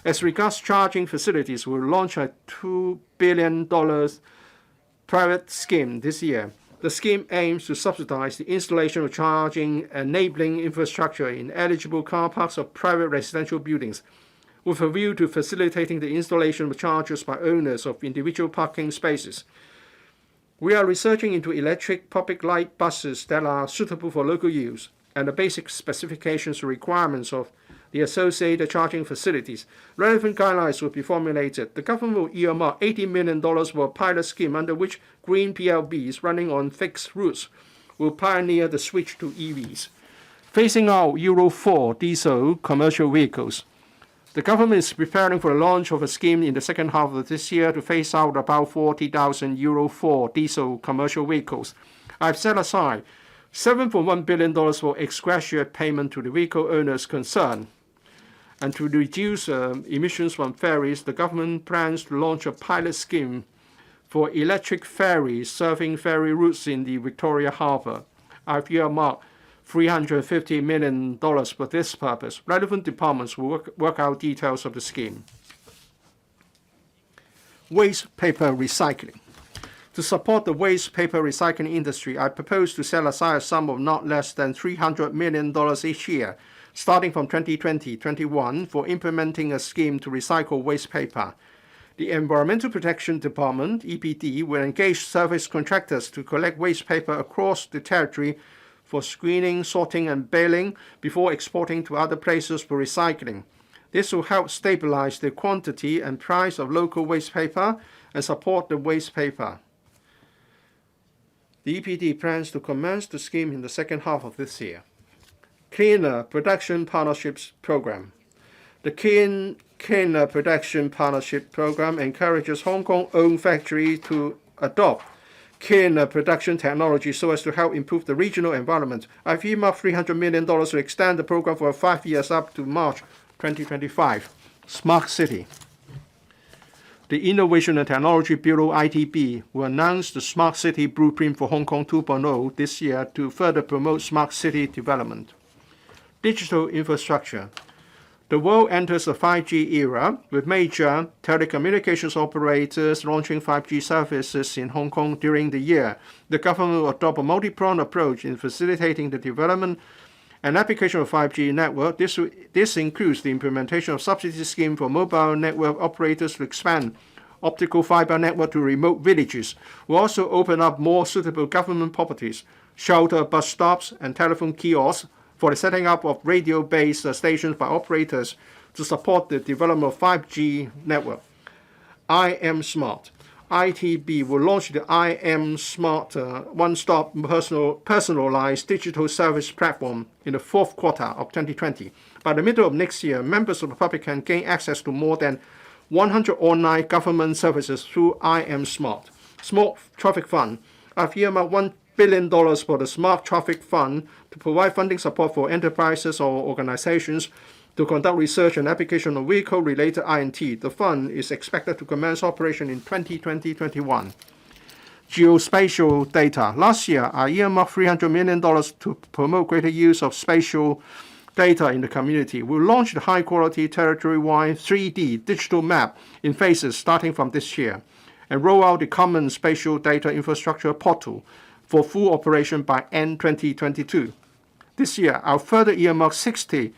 As regards charging facilities, we will launch a $2 billion private scheme this year. The scheme aims to subsidize the installation of charging enabling infrastructure in eligible car parks of private residential buildings, with a view to facilitating the installation of chargers by owners of individual parking spaces. We are researching into electric public light buses that are suitable for local use and the basic specifications and requirements of the associated charging facilities. Relevant guidelines will be formulated. The government will earmark $80 million for a pilot scheme under which green PLBs running on fixed routes will pioneer the switch to EVs. Phasing out Euro 4 diesel commercial vehicles. The government is preparing for the launch of a scheme in the second half of this year to phase out about 40,000 Euro 4 diesel commercial vehicles. I've set aside $7.1 billion for ex gratia payment to the vehicle owners concerned. And to reduce emissions from ferries, the government plans to launch a pilot scheme for electric ferries serving ferry routes in the Victoria Harbour. I've earmarked $350 million for this purpose. Relevant departments will work out details of the scheme. Waste paper recycling. To support the waste paper recycling industry, I propose to set aside a sum of not less than $300 million each year, starting from 2020-21, for implementing a scheme to recycle waste paper. The Environmental Protection Department, EPD, will engage service contractors to collect waste paper across the territory for screening, sorting, and baling before exporting to other places for recycling. This will help stabilize the quantity and price of local waste paper and support the waste paper. The EPD plans to commence the scheme in the second half of this year. Cleaner Production Partnerships Program. The Cleaner Production Partnership Program encourages Hong Kong-owned factories to adopt cleaner production technology so as to help improve the regional environment. I've earmarked $300 million to extend the program for 5 years up to March 2025. Smart City. The Innovation and Technology Bureau (ITB) will announce the Smart City Blueprint for Hong Kong 2.0 this year to further promote smart city development. Digital infrastructure. The world enters a 5G era, with major telecommunications operators launching 5G services in Hong Kong during the year. The government will adopt a multi-pronged approach in facilitating the development and application of 5G network. This includes the implementation of subsidy scheme for mobile network operators to expand optical fiber network to remote villages. We'll also open up more suitable government properties, shelter bus stops, and telephone kiosks for the setting up of radio-based stations by operators to support the development of 5G network. I Am Smart. ITB will launch the I Am Smart one-stop personalized digital service platform in the fourth quarter of 2020. By the middle of next year, members of the public can gain access to more than 100 online government services through I Am Smart. Smart Traffic Fund. I've earmarked $1 billion for the Smart Traffic Fund to provide funding support for enterprises or organizations to conduct research and application of vehicle-related I&T. The fund is expected to commence operation in 2020-21. Geospatial data. Last year, I earmarked $300 million to promote greater use of spatial data in the community. We'll launch the high-quality territory-wide 3D digital map in phases starting from this year and roll out the common spatial data infrastructure portal for full operation by end 2022. This year, I'll further earmark $60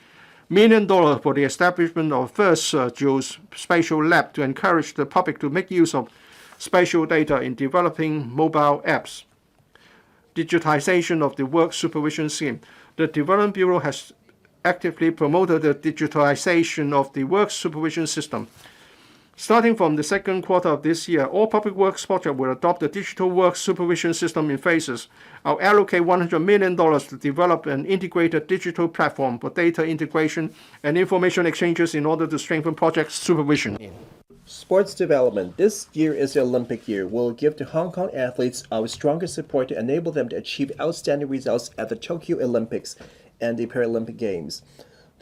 million for the establishment of first geospatial lab to encourage the public to make use of spatial data in developing mobile apps. Digitization of the work supervision scheme. The Development Bureau has actively promoted the digitalization of the work supervision system. Starting from the second quarter of this year, all public works projects will adopt the digital work supervision system in phases. I'll allocate $100 million to develop an integrated digital platform for data integration and information exchanges in order to strengthen project supervision. Sports development. This year is the Olympic year. We'll give the Hong Kong athletes our strongest support to enable them to achieve outstanding results at the Tokyo Olympics and the Paralympic Games.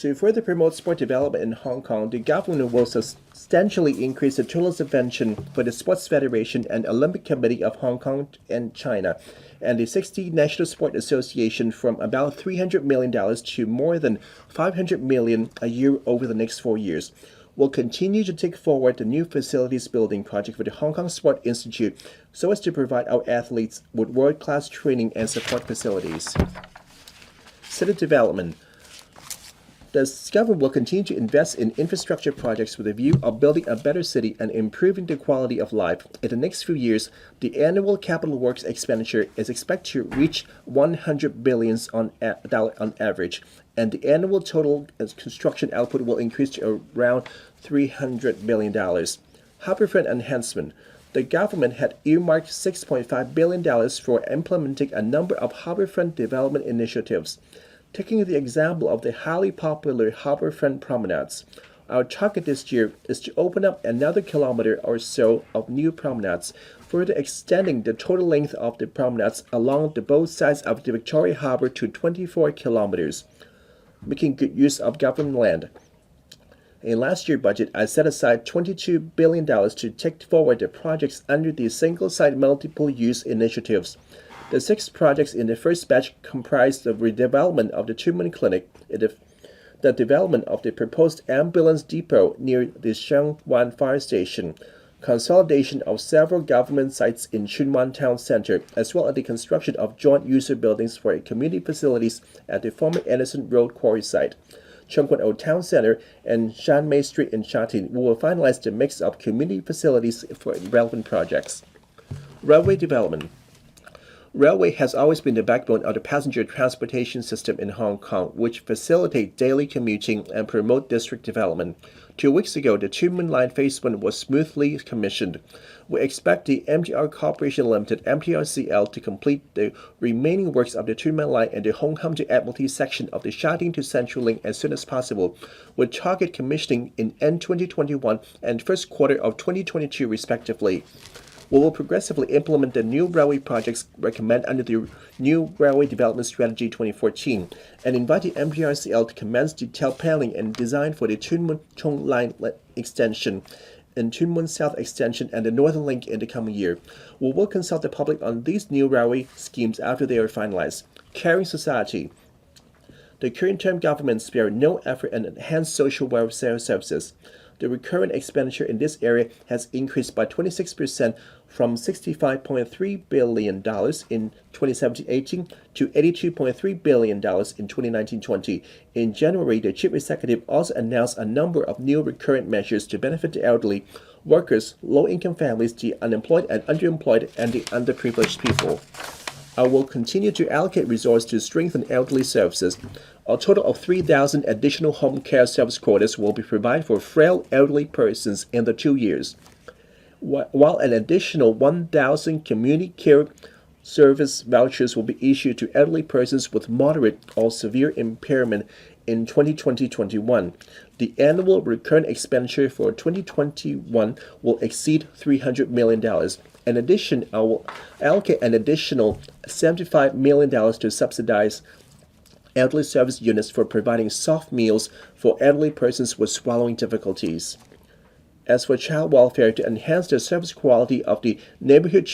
To further promote sport development in Hong Kong, the government will substantially increase the total subvention for the Sports Federation and Olympic Committee of Hong Kong and China, and the 60 National Sport Association from about $300 million to more than $500 million a year over the next 4 years. We'll continue to take forward the new facilities building project for the Hong Kong Sport Institute so as to provide our athletes with world-class training and support facilities. City development. The government will continue to invest in infrastructure projects with a view of building a better city and improving the quality of life. In the next few years, the annual capital works expenditure is expected to reach $100 billion on average, and the annual total construction output will increase to around $300 billion. Harbourfront enhancement. The government had earmarked $6.5 billion for implementing a number of harbourfront development initiatives. Taking the example of the highly popular harbourfront promenades, our target this year is to open up another kilometer or so of new promenades, further extending the total length of the promenades along both sides of the Victoria Harbour to 24 kilometers, making good use of government land. In last year's budget, I set aside $22 billion to take forward the projects under the single-site multiple-use initiatives. The 6 projects in the first batch comprised the redevelopment of the Treatment Clinic, the development of the proposed ambulance depot near the Sheung Wan Fire Station, consolidation of several government sites in Tsuen Wan Town Center, as well as the construction of joint user buildings for community facilities at the former Anderson Road quarry site, Chung Kwan O Town Center, and Shan Mei Street in Sha Tin. We will finalize the mix of community facilities for relevant projects. Railway development. Railway has always been the backbone of the passenger transportation system in Hong Kong, which facilitate daily commuting and promote district development. 2 weeks ago, the Tuen Mun Line Phase 1 was smoothly commissioned. We expect the MTR Corporation Limited (MTRCL) to complete the remaining works of the Tuen Mun Line and the Hong Kong to Admiralty section of the Sha Tin to Central Link as soon as possible, with target commissioning in end 2021 and first quarter of 2022 respectively. We will progressively implement the new railway projects recommended under the New Railway Development Strategy 2014 and invite the MTRCL to commence detailed planning and design for the Tuen Mun Chung Line extension and Tuen Mun South Extension and the Northern Link in the coming year. We will consult the public on these new railway schemes after they are finalized. Caring society. The current term government spared no effort and enhanced social welfare services. The recurrent expenditure in this area has increased by 26% from $65.3 billion in 2017-18 to $82.3 billion in 2019-20. In January, the chief executive also announced a number of new recurrent measures to benefit the elderly, workers, low-income families, the unemployed and underemployed, and the underprivileged people. I will continue to allocate resources to strengthen elderly services. A total of 3,000 additional home care service quotas will be provided for frail elderly persons in the 2 years, while an additional 1,000 community care service vouchers will be issued to elderly persons with moderate or severe impairment in 2020-21. The annual recurrent expenditure for 2021 will exceed $300 million. In addition, I will allocate an additional $75 million to subsidize elderly service units for providing soft meals for elderly persons with swallowing difficulties. As for child welfare, to enhance the service quality of the Neighborhood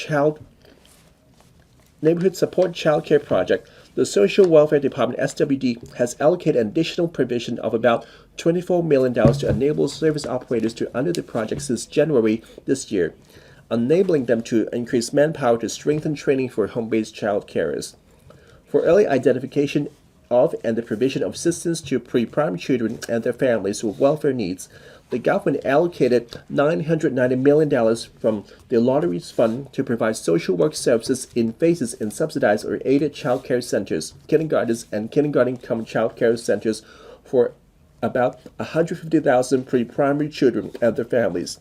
Support Child Care Project, the Social Welfare Department (SWD) has allocated an additional provision of about $24 million to enable service operators to under the project since January this year, enabling them to increase manpower to strengthen training for home-based child carers. For early identification of and the provision of assistance to pre-prime children and their families with welfare needs, the government allocated $990 million from the Lotteries Fund to provide social work services in phases in subsidized or aided child care centers, kindergartens, and kindergarten-cum child care centers for about 150,000 pre-primary children and their families.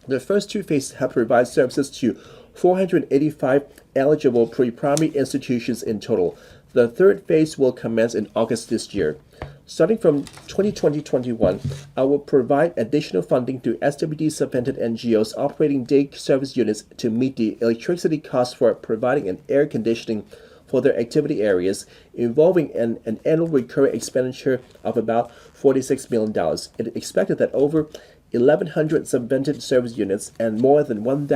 The first two phases have provided services to 485 eligible pre-primary institutions in total. The third phase will commence in August this year. Starting from 2020-21, I will provide additional funding to SWD-subvented NGOs operating day service units to meet the electricity costs for providing an air conditioning for their activity areas, involving an annual recurring expenditure of about $46 million. It is expected that over 1,100 subvented service units and more than 1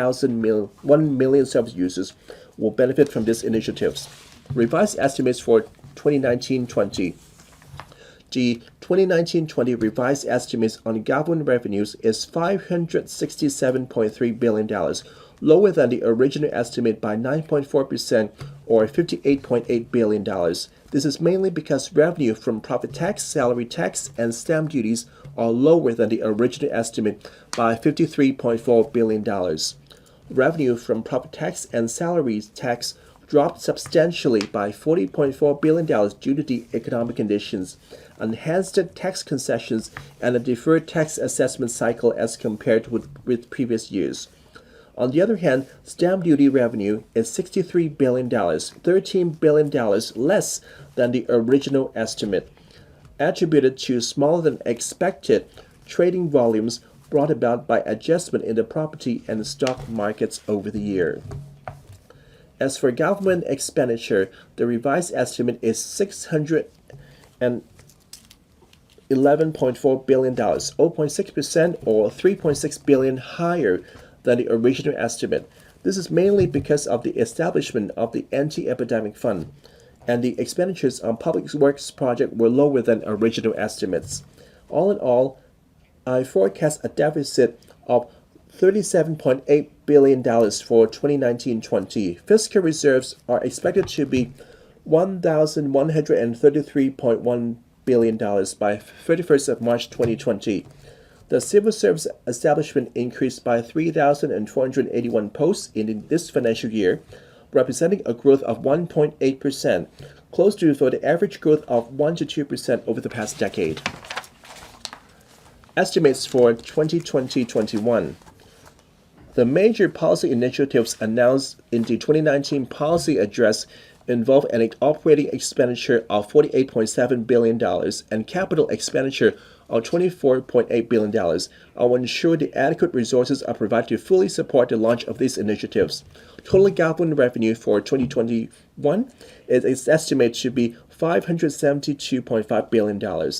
million service users will benefit from these initiatives. Revised estimates for 2019-20. The 2019-20 revised estimates on government revenues is $567.3 billion, lower than the original estimate by 9.4% or $58.8 billion. This is mainly because revenue from profit tax, salary tax, and stamp duties are lower than the original estimate by $53.4 billion. Revenue from profit tax and salary tax dropped substantially by $40.4 billion due to the economic conditions, enhanced tax concessions, and a deferred tax assessment cycle as compared with previous years. On the other hand, stamp duty revenue is $63 billion, $13 billion less than the original estimate, attributed to smaller than expected trading volumes brought about by adjustment in the property and stock markets over the year. As for government expenditure, the revised estimate is $611.4 billion, 0.6% or $3.6 billion higher than the original estimate. This is mainly because of the establishment of the anti-epidemic fund, and the expenditures on public works project were lower than original estimates. All in all, I forecast a deficit of $37.8 billion for 2019-20. Fiscal reserves are expected to be $1,133.1 billion by 31st of March 2020. The civil service establishment increased by 3,481 posts in this financial year, representing a growth of 1.8%, close to the average growth of 1 to 2% over the past decade. Estimates for 2020-21. The major policy initiatives announced in the 2019 policy address involve an operating expenditure of $48.7 billion and capital expenditure of $24.8 billion. I will ensure the adequate resources are provided to fully support the launch of these initiatives. Total government revenue for 2021 is estimated to be $572.5 billion.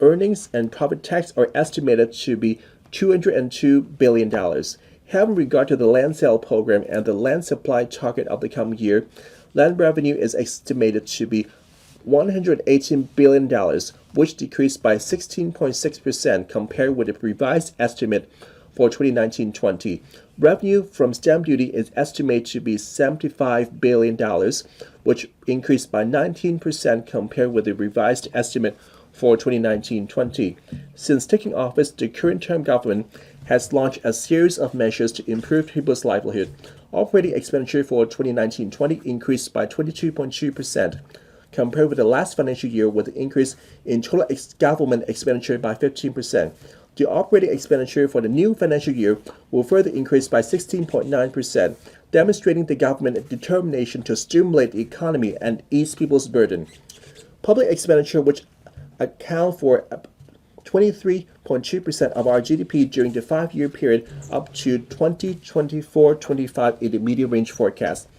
Earnings and profit tax are estimated to be $202 billion. Having regard to the land sale program and the land supply target of the coming year, land revenue is estimated to be $118 billion, which decreased by 16.6% compared with the revised estimate for 2019-20. Revenue from stamp duty is estimated to be $75 billion, which increased by 19% compared with the revised estimate for 2019-20. Since taking office, the current term government has launched a series of measures to improve people's livelihood. Operating expenditure for 2019-20 increased by 22.2% compared with the last financial year, with an increase in total government expenditure by 15%. The operating expenditure for the new financial year will further increase by 16.9%, demonstrating the government's determination to stimulate the economy and ease people's burden. Public expenditure, which account for 23.2% of our GDP during the 5-year period up to 2024-25 in the medium range forecast.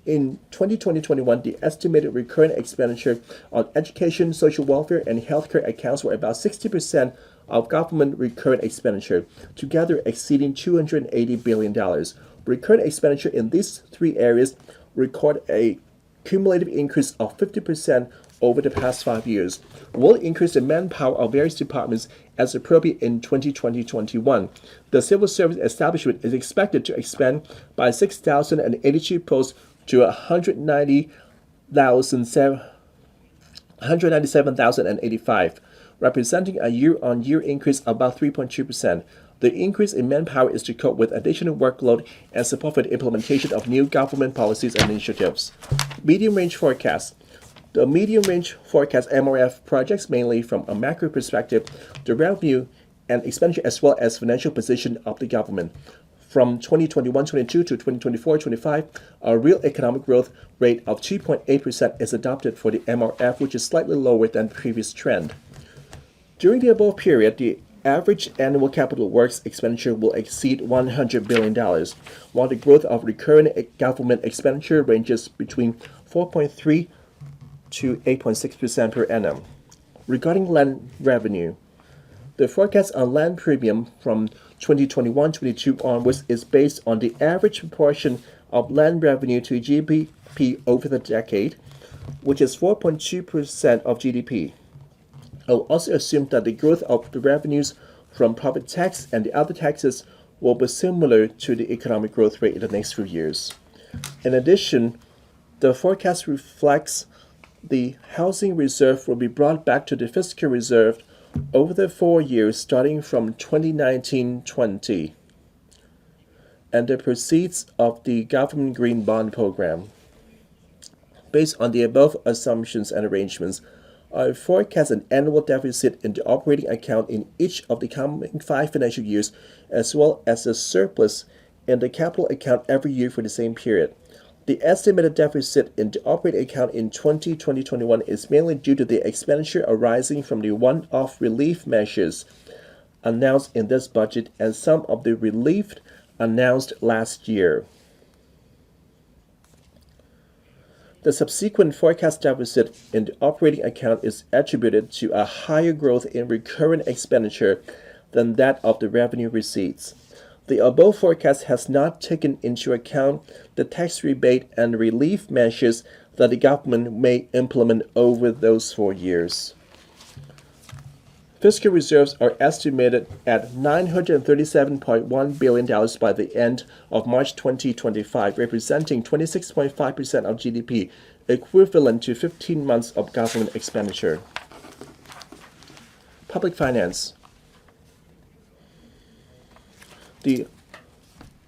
In 2020-21, the estimated recurrent expenditure on education, social welfare, and healthcare accounts for about 60% of government recurrent expenditure, together exceeding $280 billion. Recurrent expenditure in these three areas record a cumulative increase of 50% over the past 5 years. Will increase the manpower of various departments as appropriate in 2020-21. The civil service establishment is expected to expand by 6,082 posts to 197,085, representing a year-on-year increase of about 3.2%. The increase in manpower is to cope with additional workload and support for the implementation of new government policies and initiatives. Medium-range forecast. The medium-range forecast MRF projects mainly from a macro perspective the revenue and expenditure as well as financial position of the government. From 2021-22 to 2024-25, a real economic growth rate of 2.8% is adopted for the MRF, which is slightly lower than the previous trend. During the above period, the average annual capital works expenditure will exceed $100 billion, while the growth of recurrent government expenditure ranges between 4.3 to 8.6% per annum. Regarding land revenue, the forecast on land premium from 2021-22 onwards is based on the average proportion of land revenue to GDP over the decade, which is 4.2% of GDP. I will also assume that the growth of the revenues from property tax and the other taxes will be similar to the economic growth rate in the next few years. In addition, the forecast reflects the housing reserve will be brought back to the fiscal reserve over the 4 years starting from 2019-20 and the proceeds of the government green bond program. Based on the above assumptions and arrangements, I forecast an annual deficit in the operating account in each of the coming 5 financial years, as well as a surplus in the capital account every year for the same period. The estimated deficit in the operating account in 2020-21 is mainly due to the expenditure arising from the one-off relief measures announced in this budget and some of the relief announced last year. The subsequent forecast deficit in the operating account is attributed to a higher growth in recurrent expenditure than that of the revenue receipts. The above forecast has not taken into account the tax rebate and relief measures that the government may implement over those 4 years. Fiscal reserves are estimated at $937.1 billion by the end of March 2025, representing 26.5% of GDP, equivalent to 15 months of government expenditure. Public finance. The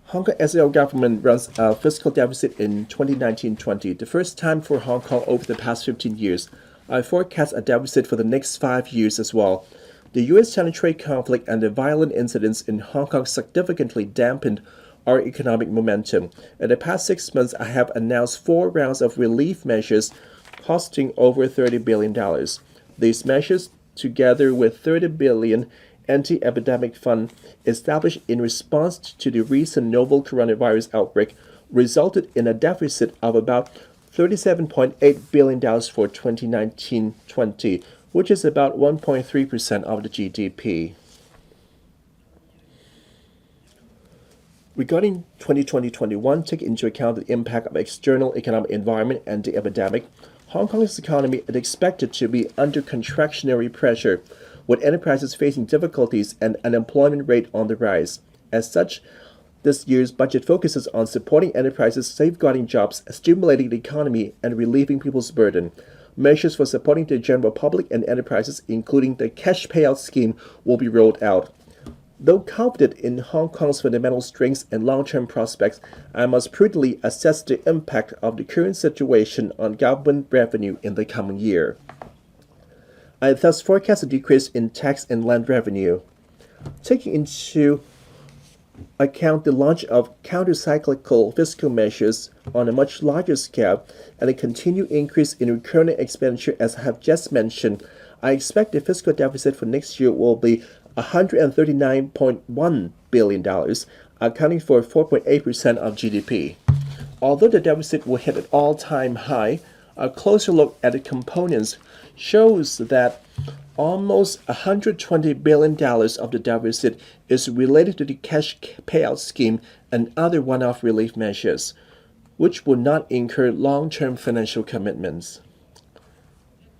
Hong Kong SAR government runs a fiscal deficit in 2019-20, the first time for Hong Kong over the past 15 years. I forecast a deficit for the next 5 years as well. The U.S.-China trade conflict and the violent incidents in Hong Kong significantly dampened our economic momentum. In the past 6 months, I have announced 4 rounds of relief measures costing over $30 billion. These measures, together with $30 billion anti-epidemic fund established in response to the recent novel coronavirus outbreak, resulted in a deficit of about $37.8 billion for 2019-20, which is about 1.3% of the GDP. Regarding 2020-21, take into account the impact of external economic environment and the epidemic. Hong Kong's economy is expected to be under contractionary pressure, with enterprises facing difficulties and unemployment rate on the rise. As such, this year's budget focuses on supporting enterprises, safeguarding jobs, stimulating the economy, and relieving people's burden. Measures for supporting the general public and enterprises, including the cash payout scheme, will be rolled out. Though confident in Hong Kong's fundamental strengths and long-term prospects, I must prudently assess the impact of the current situation on government revenue in the coming year. I thus forecast a decrease in tax and land revenue. Taking into account the launch of counter-cyclical fiscal measures on a much larger scale and a continued increase in recurring expenditure as I have just mentioned, I expect the fiscal deficit for next year will be $139.1 billion, accounting for 4.8% of GDP. Although the deficit will hit an all-time high, a closer look at the components shows that almost $120 billion of the deficit is related to the cash payout scheme and other one-off relief measures, which will not incur long-term financial commitments.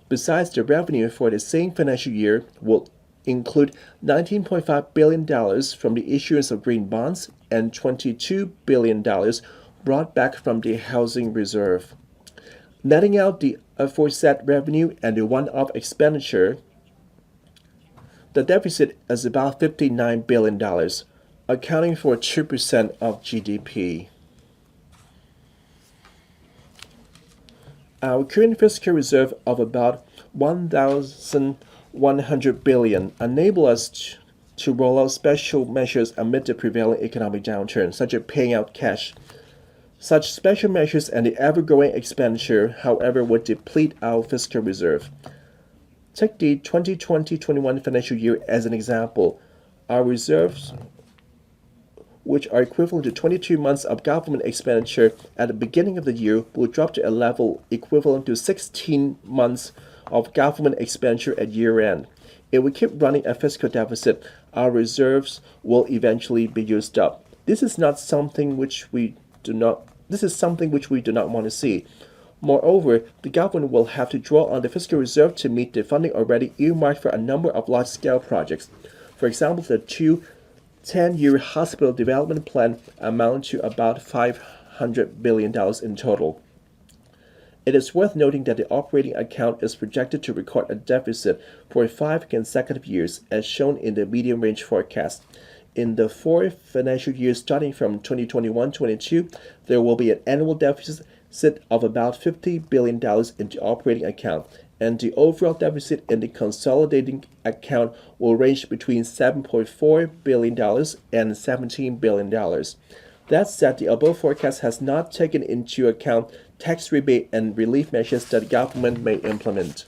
Besides, the revenue for the same financial year will include $19.5 billion from the issuance of green bonds and $22 billion brought back from the housing reserve. Netting out the aforesaid revenue and the one-off expenditure, the deficit is about $59 billion, accounting for 2% of GDP. Our current fiscal reserve of about $1,100 billion enable us to roll out special measures amid the prevailing economic downturn, such as paying out cash. Such special measures and the ever-growing expenditure, however, would deplete our fiscal reserve. Take the 2020-21 financial year as an example. Our reserves, which are equivalent to 22 months of government expenditure at the beginning of the year, will drop to a level equivalent to 16 months of government expenditure at year-end. If we keep running a fiscal deficit, our reserves will eventually be used up. This is something which we do not want to see. Moreover, the government will have to draw on the fiscal reserve to meet the funding already earmarked for a number of large-scale projects. For example, the two 10-year hospital development plan amount to about $500 billion in total. It is worth noting that the operating account is projected to record a deficit for 5 consecutive years, as shown in the medium-range forecast. In the 4 financial years starting from 2021-22, there will be an annual deficit of about $50 billion in the operating account, and the overall deficit in the consolidating account will range between $7.4 billion and $17 billion. That said, the above forecast has not taken into account tax rebate and relief measures that the government may implement.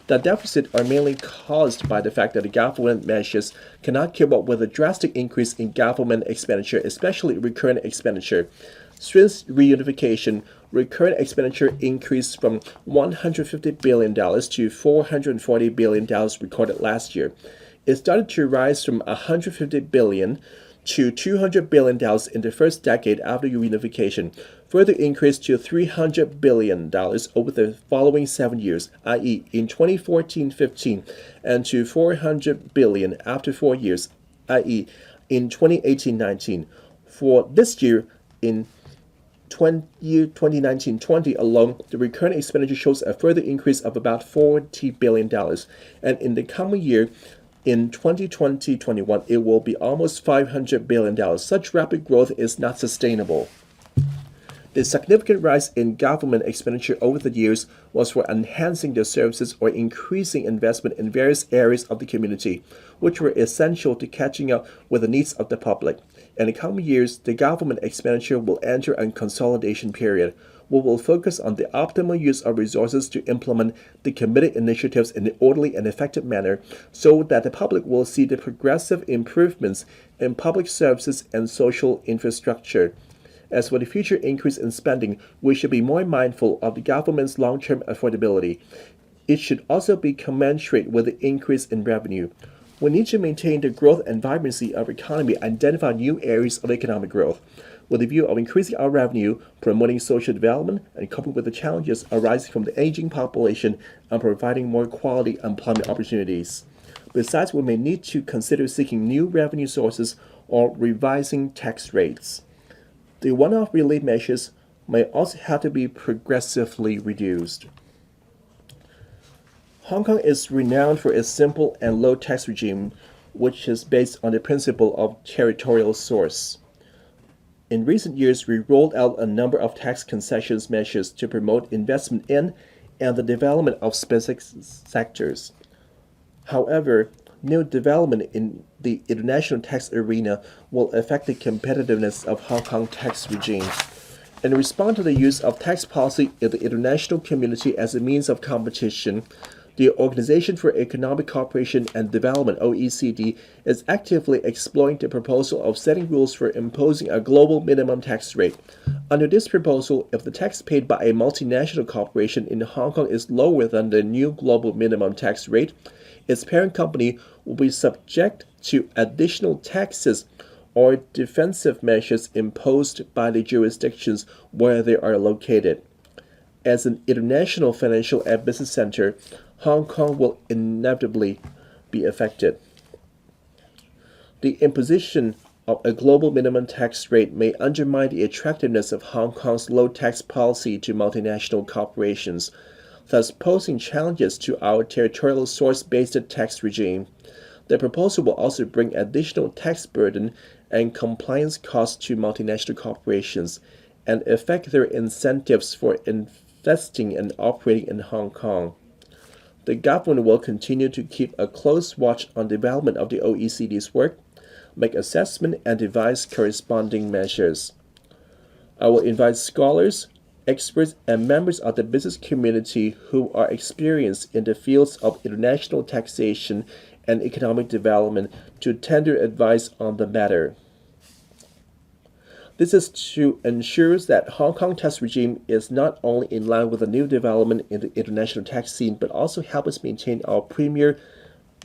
The deficit are mainly caused by the fact that the government measures cannot keep up with a drastic increase in government expenditure, especially recurrent expenditure. Since reunification, recurrent expenditure increased from $150 billion to $440 billion recorded last year. It started to rise from $150 billion to $200 billion in the first decade after reunification, further increased to $300 billion over the following 7 years, i.e. in 2014-15, and to $400 billion after 4 years, i.e. in 2018-19. For this year, in 2019-20 alone, the recurrent expenditure shows a further increase of about $40 billion, and in the coming year, in 2020-21, it will be almost $500 billion. Such rapid growth is not sustainable. The significant rise in government expenditure over the years was for enhancing the services or increasing investment in various areas of the community, which were essential to catching up with the needs of the public. In the coming years, the government expenditure will enter a consolidation period. We will focus on the optimal use of resources to implement the committed initiatives in an orderly and effective manner so that the public will see the progressive improvements in public services and social infrastructure. As for the future increase in spending, we should be more mindful of the government's long-term affordability. It should also be commensurate with the increase in revenue. We need to maintain the growth and vibrancy of our economy and identify new areas of economic growth with the view of increasing our revenue, promoting social development, and coping with the challenges arising from the aging population and providing more quality employment opportunities. Besides, we may need to consider seeking new revenue sources or revising tax rates. The one-off relief measures may also have to be progressively reduced. Hong Kong is renowned for its simple and low tax regime, which is based on the principle of territorial source. In recent years, we rolled out a number of tax concessions measures to promote investment in and the development of specific sectors. However, new development in the international tax arena will affect the competitiveness of Hong Kong tax regime. In response to the use of tax policy in the international community as a means of competition, the Organization for Economic Cooperation and Development (OECD) is actively exploring the proposal of setting rules for imposing a global minimum tax rate. Under this proposal, if the tax paid by a multinational corporation in Hong Kong is lower than the new global minimum tax rate, its parent company will be subject to additional taxes or defensive measures imposed by the jurisdictions where they are located. As an international financial and business center, Hong Kong will inevitably be affected. The imposition of a global minimum tax rate may undermine the attractiveness of Hong Kong's low tax policy to multinational corporations, thus posing challenges to our territorial source-based tax regime. The proposal will also bring additional tax burden and compliance costs to multinational corporations and affect their incentives for investing and operating in Hong Kong. The government will continue to keep a close watch on development of the OECD's work, make assessment, and devise corresponding measures. I will invite scholars, experts, and members of the business community who are experienced in the fields of international taxation and economic development to tender advice on the matter. This is to ensure that Hong Kong tax regime is not only in line with the new development in the international tax scene, but also help us maintain our premier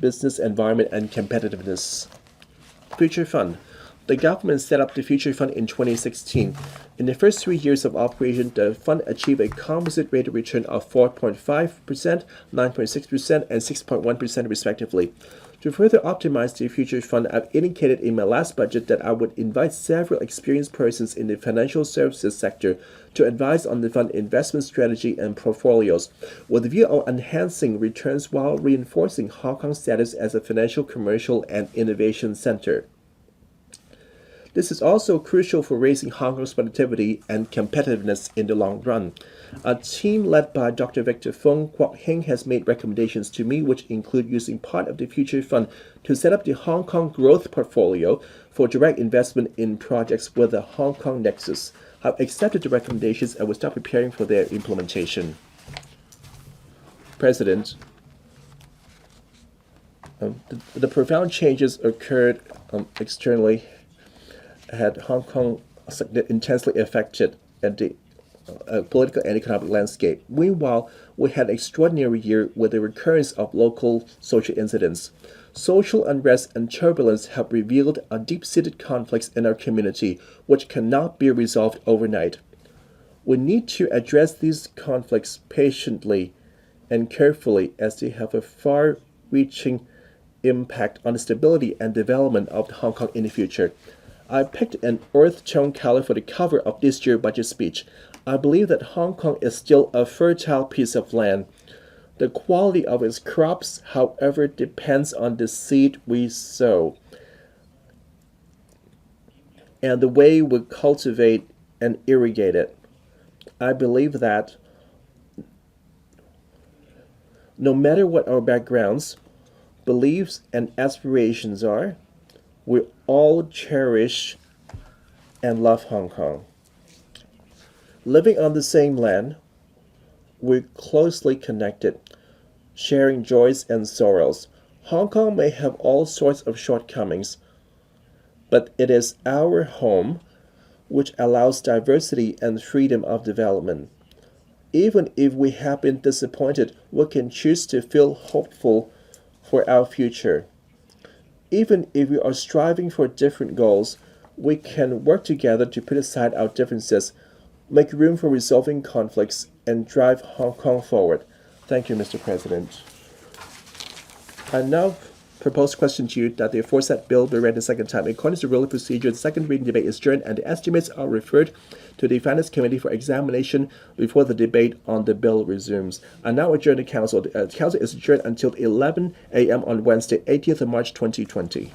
business environment and competitiveness. Future Fund. The government set up the Future Fund in 2016. In the first 3 years of operation, the fund achieved a composite rate of return of 4.5%, 9.6%, and 6.1% respectively. To further optimize the Future Fund, I've indicated in my last budget that I would invite several experienced persons in the financial services sector to advise on the fund investment strategy and portfolios, with the view of enhancing returns while reinforcing Hong Kong's status as a financial, commercial, and innovation center. This is also crucial for raising Hong Kong's productivity and competitiveness in the long run. A team led by Dr. Victor Fung Kwok Hing has made recommendations to me, which include using part of the Future Fund to set up the Hong Kong Growth Portfolio for direct investment in projects with a Hong Kong nexus. I've accepted the recommendations and will start preparing for their implementation. President, the profound changes occurred externally had Hong Kong intensely affected at the political and economic landscape. Meanwhile, we had an extraordinary year with the recurrence of local social incidents. Social unrest and turbulence have revealed a deep-seated conflicts in our community, which cannot be resolved overnight. We need to address these conflicts patiently and carefully, as they have a far-reaching impact on the stability and development of Hong Kong in the future. I picked an earth tone color for the cover of this year's budget speech. I believe that Hong Kong is still a fertile piece of land. The quality of its crops, however, depends on the seed we sow and the way we cultivate and irrigate it. I believe that no matter what our backgrounds, beliefs, and aspirations are, we all cherish and love Hong Kong. Living on the same land, we're closely connected, sharing joys and sorrows. Hong Kong may have all sorts of shortcomings, but it is our home, which allows diversity and freedom of development. Even if we have been disappointed, we can choose to feel hopeful for our future. Even if we are striving for different goals, we can work together to put aside our differences, make room for resolving conflicts, and drive Hong Kong forward. Thank you, Mr. President. I now propose question to you that the aforesaid bill be read the second time. According to the rule of procedure, the second reading debate is adjourned and the estimates are referred to the Finance Committee for examination before the debate on the bill resumes. I now adjourn the Council. The Council is adjourned until 11 a.m. on Wednesday, 18th of March 2020.